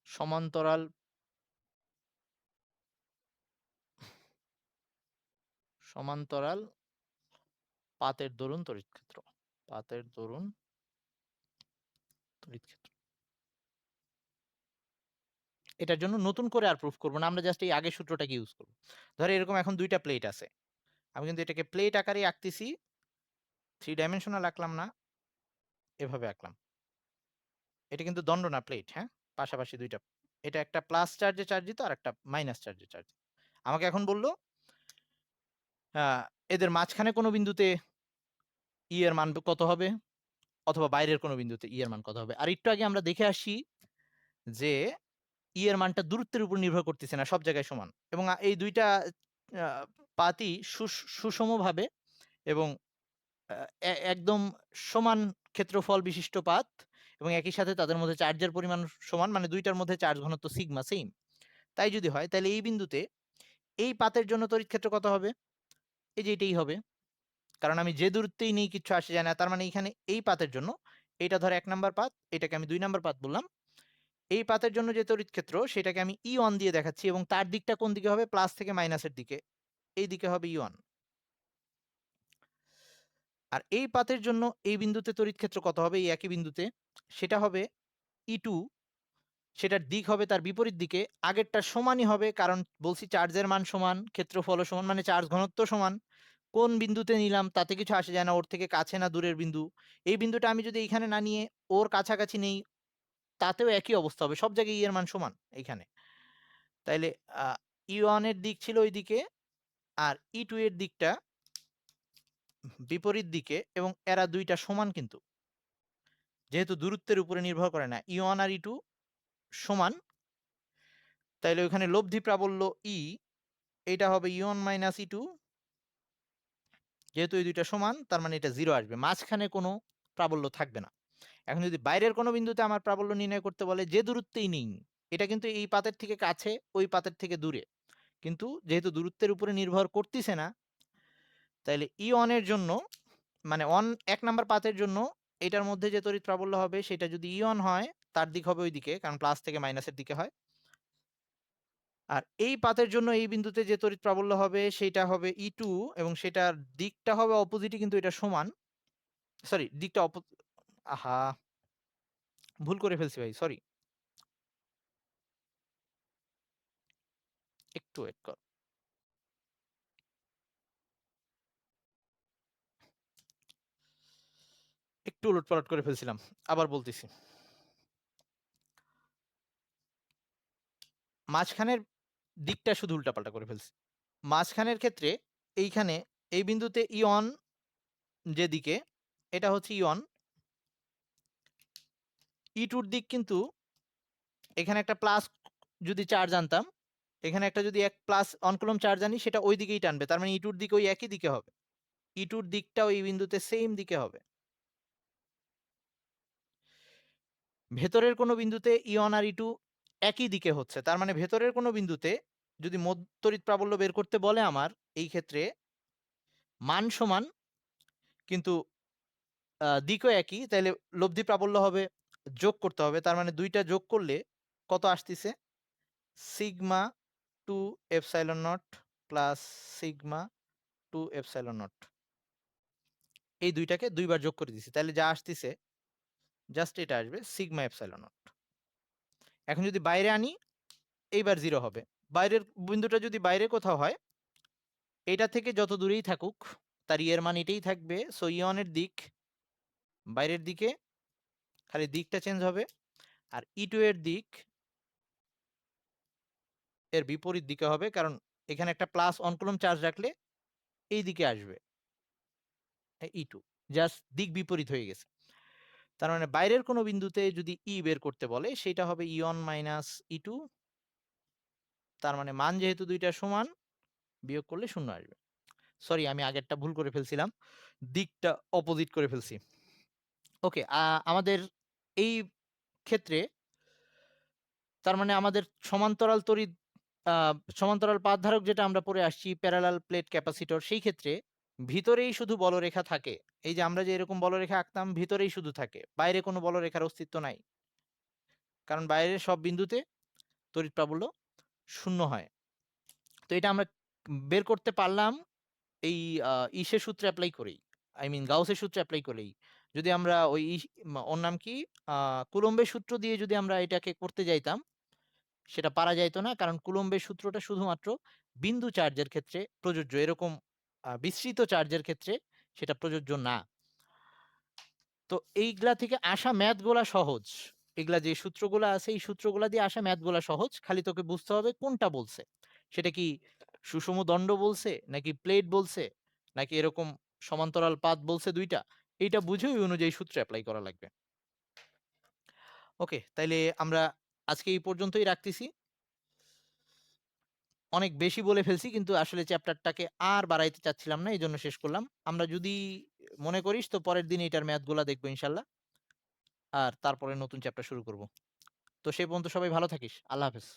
সমান্তরাল সমান্তরাল পাতের দরুন তড়িৎ ক্ষেত্র, পাতের দরুন তড়িৎ ক্ষেত্র। এটার জন্য নতুন করে আর প্রুফ করব না, আমরা জাস্ট এই আগের সূত্রটাকে ইউজ করব। ধরো এরকম এখন দুইটা প্লেট আছে, আমি কিন্তু এটাকে প্লেট আকারে আঁকতেছি, 3 ডাইমেনশনাল আঁকলাম না, এভাবে আঁকলাম। এটা কিন্তু দণ্ড না, প্লেট, হ্যাঁ, পাশাপাশি দুইটা। এটা একটা প্লাস চার্জে চার্জিত আর একটা মাইনাস চার্জে চার্জিত। আমাকে এখন বললো এদের মাঝখানে কোনো বিন্দুতে ই এর মান কত হবে, অথবা বাইরের কোনো বিন্দুতে ই এর মান কত হবে। আর একটু আগে আমরা দেখে আসি যে ই এর মানটা দূরত্বের উপর নির্ভর করতেছে না, সব জায়গায় সমান, এবং এই দুইটা পাতই সুষমভাবে এবং একদম সমান ক্ষেত্রফল বিশিষ্ট পাত, এবং একই সাথে তাদের মধ্যে চার্জের পরিমাণ সমান, মানে দুইটার মধ্যে চার্জ ঘনত্ব সিগমা সেম। তাই যদি হয় তাহলে এই বিন্দুতে এই পাতের জন্য তড়িৎ ক্ষেত্র কত হবে, এই যে এটাই হবে, কারণ আমি যে দূরত্বেই নেই কিচ্ছু আসে যায় না। তার মানে এখানে এই পাতের জন্য, এটা ধর 1 নাম্বার পাত, এটাকে আমি 2 নাম্বার পাত বললাম, এই পাতের জন্য যে তড়িৎ ক্ষেত্র সেটাকে আমি ই1 দিয়ে দেখাচ্ছি, এবং তার দিকটা কোন দিকে হবে, প্লাস থেকে মাইনাসের দিকে, এই দিকে হবে ই1। আর এই পাতের জন্য এই বিন্দুতে তড়িৎ ক্ষেত্র কত হবে, এই একই বিন্দুতে, সেটা হবে ই2, সেটার দিক হবে তার বিপরীত দিকে, আগেরটা সমানই হবে, কারণ বলছি চার্জের মান সমান, ক্ষেত্রফলও সমান, মানে চার্জ ঘনত্ব সমান। কোন বিন্দুতে নিলাম তাতে কিছু আসে যায় না, ওর থেকে কাছে না দূরের বিন্দু। এই বিন্দুটা আমি যদি এইখানে না নিয়ে ওর কাছাকাছি নেই, তাতেও একই অবস্থা হবে, সব জায়গায় ই এর মান সমান এইখানে। তাইলে ই1 এর দিক ছিল ওই দিকে, আর ই2 এর দিকটা বিপরীত দিকে, এবং এরা দুইটা সমান, কিন্তু যেহেতু দূরত্বের উপরে নির্ভর করে না, ই1 আর ই2 সমান, তাইলে ওইখানে লব্ধি প্রাবল্য ই, এটা হবে ই1 মাইনাস ই2, যেহেতু এই দুইটা সমান তার মানে এটা 0 আসবে, মাঝখানে কোনো প্রাবল্য থাকবে না। এখন যদি বাইরের কোনো বিন্দুতে আমার প্রাবল্য নির্ণয় করতে বলে, যে দূরত্বেই নেই, এটা কিন্তু এই পাতের থেকে কাছে, ওই পাতের থেকে দূরে, কিন্তু যেহেতু দূরত্বের উপরে নির্ভর করতেছে না, তাইলে ই1 এর জন্য, মানে 1 নাম্বার পাতের জন্য এটার মধ্যে যে তড়িৎ প্রাবল্য হবে সেটা যদি ই1 হয়, তার দিক হবে ওই দিকে, কারণ প্লাস থেকে মাইনাসের দিকে হয়। আর এই পাতের জন্য এই বিন্দুতে যে তড়িৎ প্রাবল্য হবে সেটা হবে ই2, এবং সেটার দিকটা হবে অপোজিটই, কিন্তু এটা সমান, সরি দিকটা আহা, ভুল করে ফেলছি ভাই, সরি, একটু ওয়েট কর। একটু উলটপালট করে ফেলছিলাম, আবার বলতেছি। মাঝখানের দিকটা শুধু উল্টাপাল্টা করে ফেলছি। মাঝখানের ক্ষেত্রে এইখানে এই বিন্দুতে ই1 যেদিকে, এটা হচ্ছে ই1, ই2 দিক কিন্তু এখানে একটা প্লাস যদি চার্জ আনতাম, এখানে একটা যদি এক প্লাস অনকুলম চার্জ আনি, সেটা ওই দিকেই টানবে, তার মানে ই2 দিকে ওই একই দিকে হবে, ই2 দিকটাও এই বিন্দুতে সেম দিকে হবে। ভেতরের কোনো বিন্দুতে ই1 আর ই2 একই দিকে হচ্ছে, তার মানে ভেতরের কোনো বিন্দুতে যদি তড়িৎ প্রাবল্য বের করতে বলে আমার, এই ক্ষেত্রে মান সমান কিন্তু দিকও একই, তাইলে লব্ধি প্রাবল্য হবে, যোগ করতে হবে, তার মানে দুইটা যোগ করলে কত আসতেছে, sigma 2 epsilon not plus sigma 2 epsilon not, এই দুইটাকে দুইবার যোগ করে দিছি, তাহলে যা আসতেছে জাস্ট এটা আসবে সিগমা এপসাইলন নট। এখন যদি বাইরে আনি, এইবার 0 হবে, বাইরের বিন্দুটা যদি বাইরে কোথাও হয়, এটা থেকে যত দূরেই থাকুক তার এর মান এটাই থাকবে, সো ইয়নের দিক বাইরের দিকে, খালি দিকটা চেঞ্জ হবে, আর ই2 এর দিক এর বিপরীত দিকে হবে, কারণ এখানে একটা প্লাস অনকুলম চার্জ রাখলে এই দিকে আসবে ই2, জাস্ট দিক বিপরীত হয়ে গেছে। তার মানে বাইরের কোনো বিন্দুতে যদি ই বের করতে বলে সেটা হবে ই1 মাইনাস ই2, তার মানে মান যেহেতু দুইটা সমান, বিয়োগ করলে 0 আসবে। সরি, আমি আগেরটা ভুল করে ফেলছিলাম, দিকটা অপোজিট করে ফেলছি। ওকে, আমাদের এই ক্ষেত্রে তার মানে আমাদের সমান্তরাল তড়িৎ, সমান্তরাল পাত ধারক যেটা আমরা পড়ে আসছি, প্যারালাল প্লেট ক্যাপাসিটর, সেই ক্ষেত্রে ভিতরেই শুধু বলরেখা থাকে। এই যে আমরা যে এরকম বলরেখা আঁকতাম, ভিতরেই শুধু থাকে, বাইরে কোনো বলরেখার অস্তিত্ব নাই, কারণ বাইরের সব বিন্দুতে তড়িৎ প্রাবল্য 0 হয়। তো এটা আমরা বের করতে পারলাম এই ইসের সূত্রে এপ্লাই করেই। I mean গাউসের সূত্রে এপ্লাই করেই। যদি আমরা ওই ওর নাম কি? আ কুলম্বের সূত্র দিয়ে যদি আমরা এটাকে করতে যাইতাম, সেটা পারা যাইত না। কারণ কুলম্বের সূত্রটা শুধুমাত্র বিন্দু চার্জের ক্ষেত্রে প্রযোজ্য। এরকম বিস্তৃত চার্জের ক্ষেত্রে সেটা প্রযোজ্য না। তো এইগুলা থেকে আসা ম্যাথ গুলা সহজ। এগুলা যে সূত্রগুলা আছে এই সূত্রগুলা দিয়ে আসা ম্যাথ গুলা সহজ। খালি তোকে বুঝতে হবে কোনটা বলছে। সেটা কি সুষম দণ্ড বলছে, নাকি প্লেট বলছে, নাকি এরকম সমান্তরাল পাত বলছে ২ টা। এইটা বুঝে ওই অনুযায়ী সূত্র এপ্লাই করা লাগবে। ওকে, তাইলে আমরা আজকে এই পর্যন্তই রাখতেছি। অনেক বেশি বলে ফেলছি কিন্তু আসলে চ্যাপ্টারটাকে আর বাড়াইতে চাচ্ছিলাম না। এজন্য শেষ করলাম। আমরা যদি মনে করিস তো পরের দিন এটার ম্যাথগুলা দেখব ইনশাআল্লাহ। আর তারপরে নতুন চ্যাপ্টার শুরু করব। তো সেই পর্যন্ত সবাই ভালো থাকিস। আল্লাহ হাফেজ।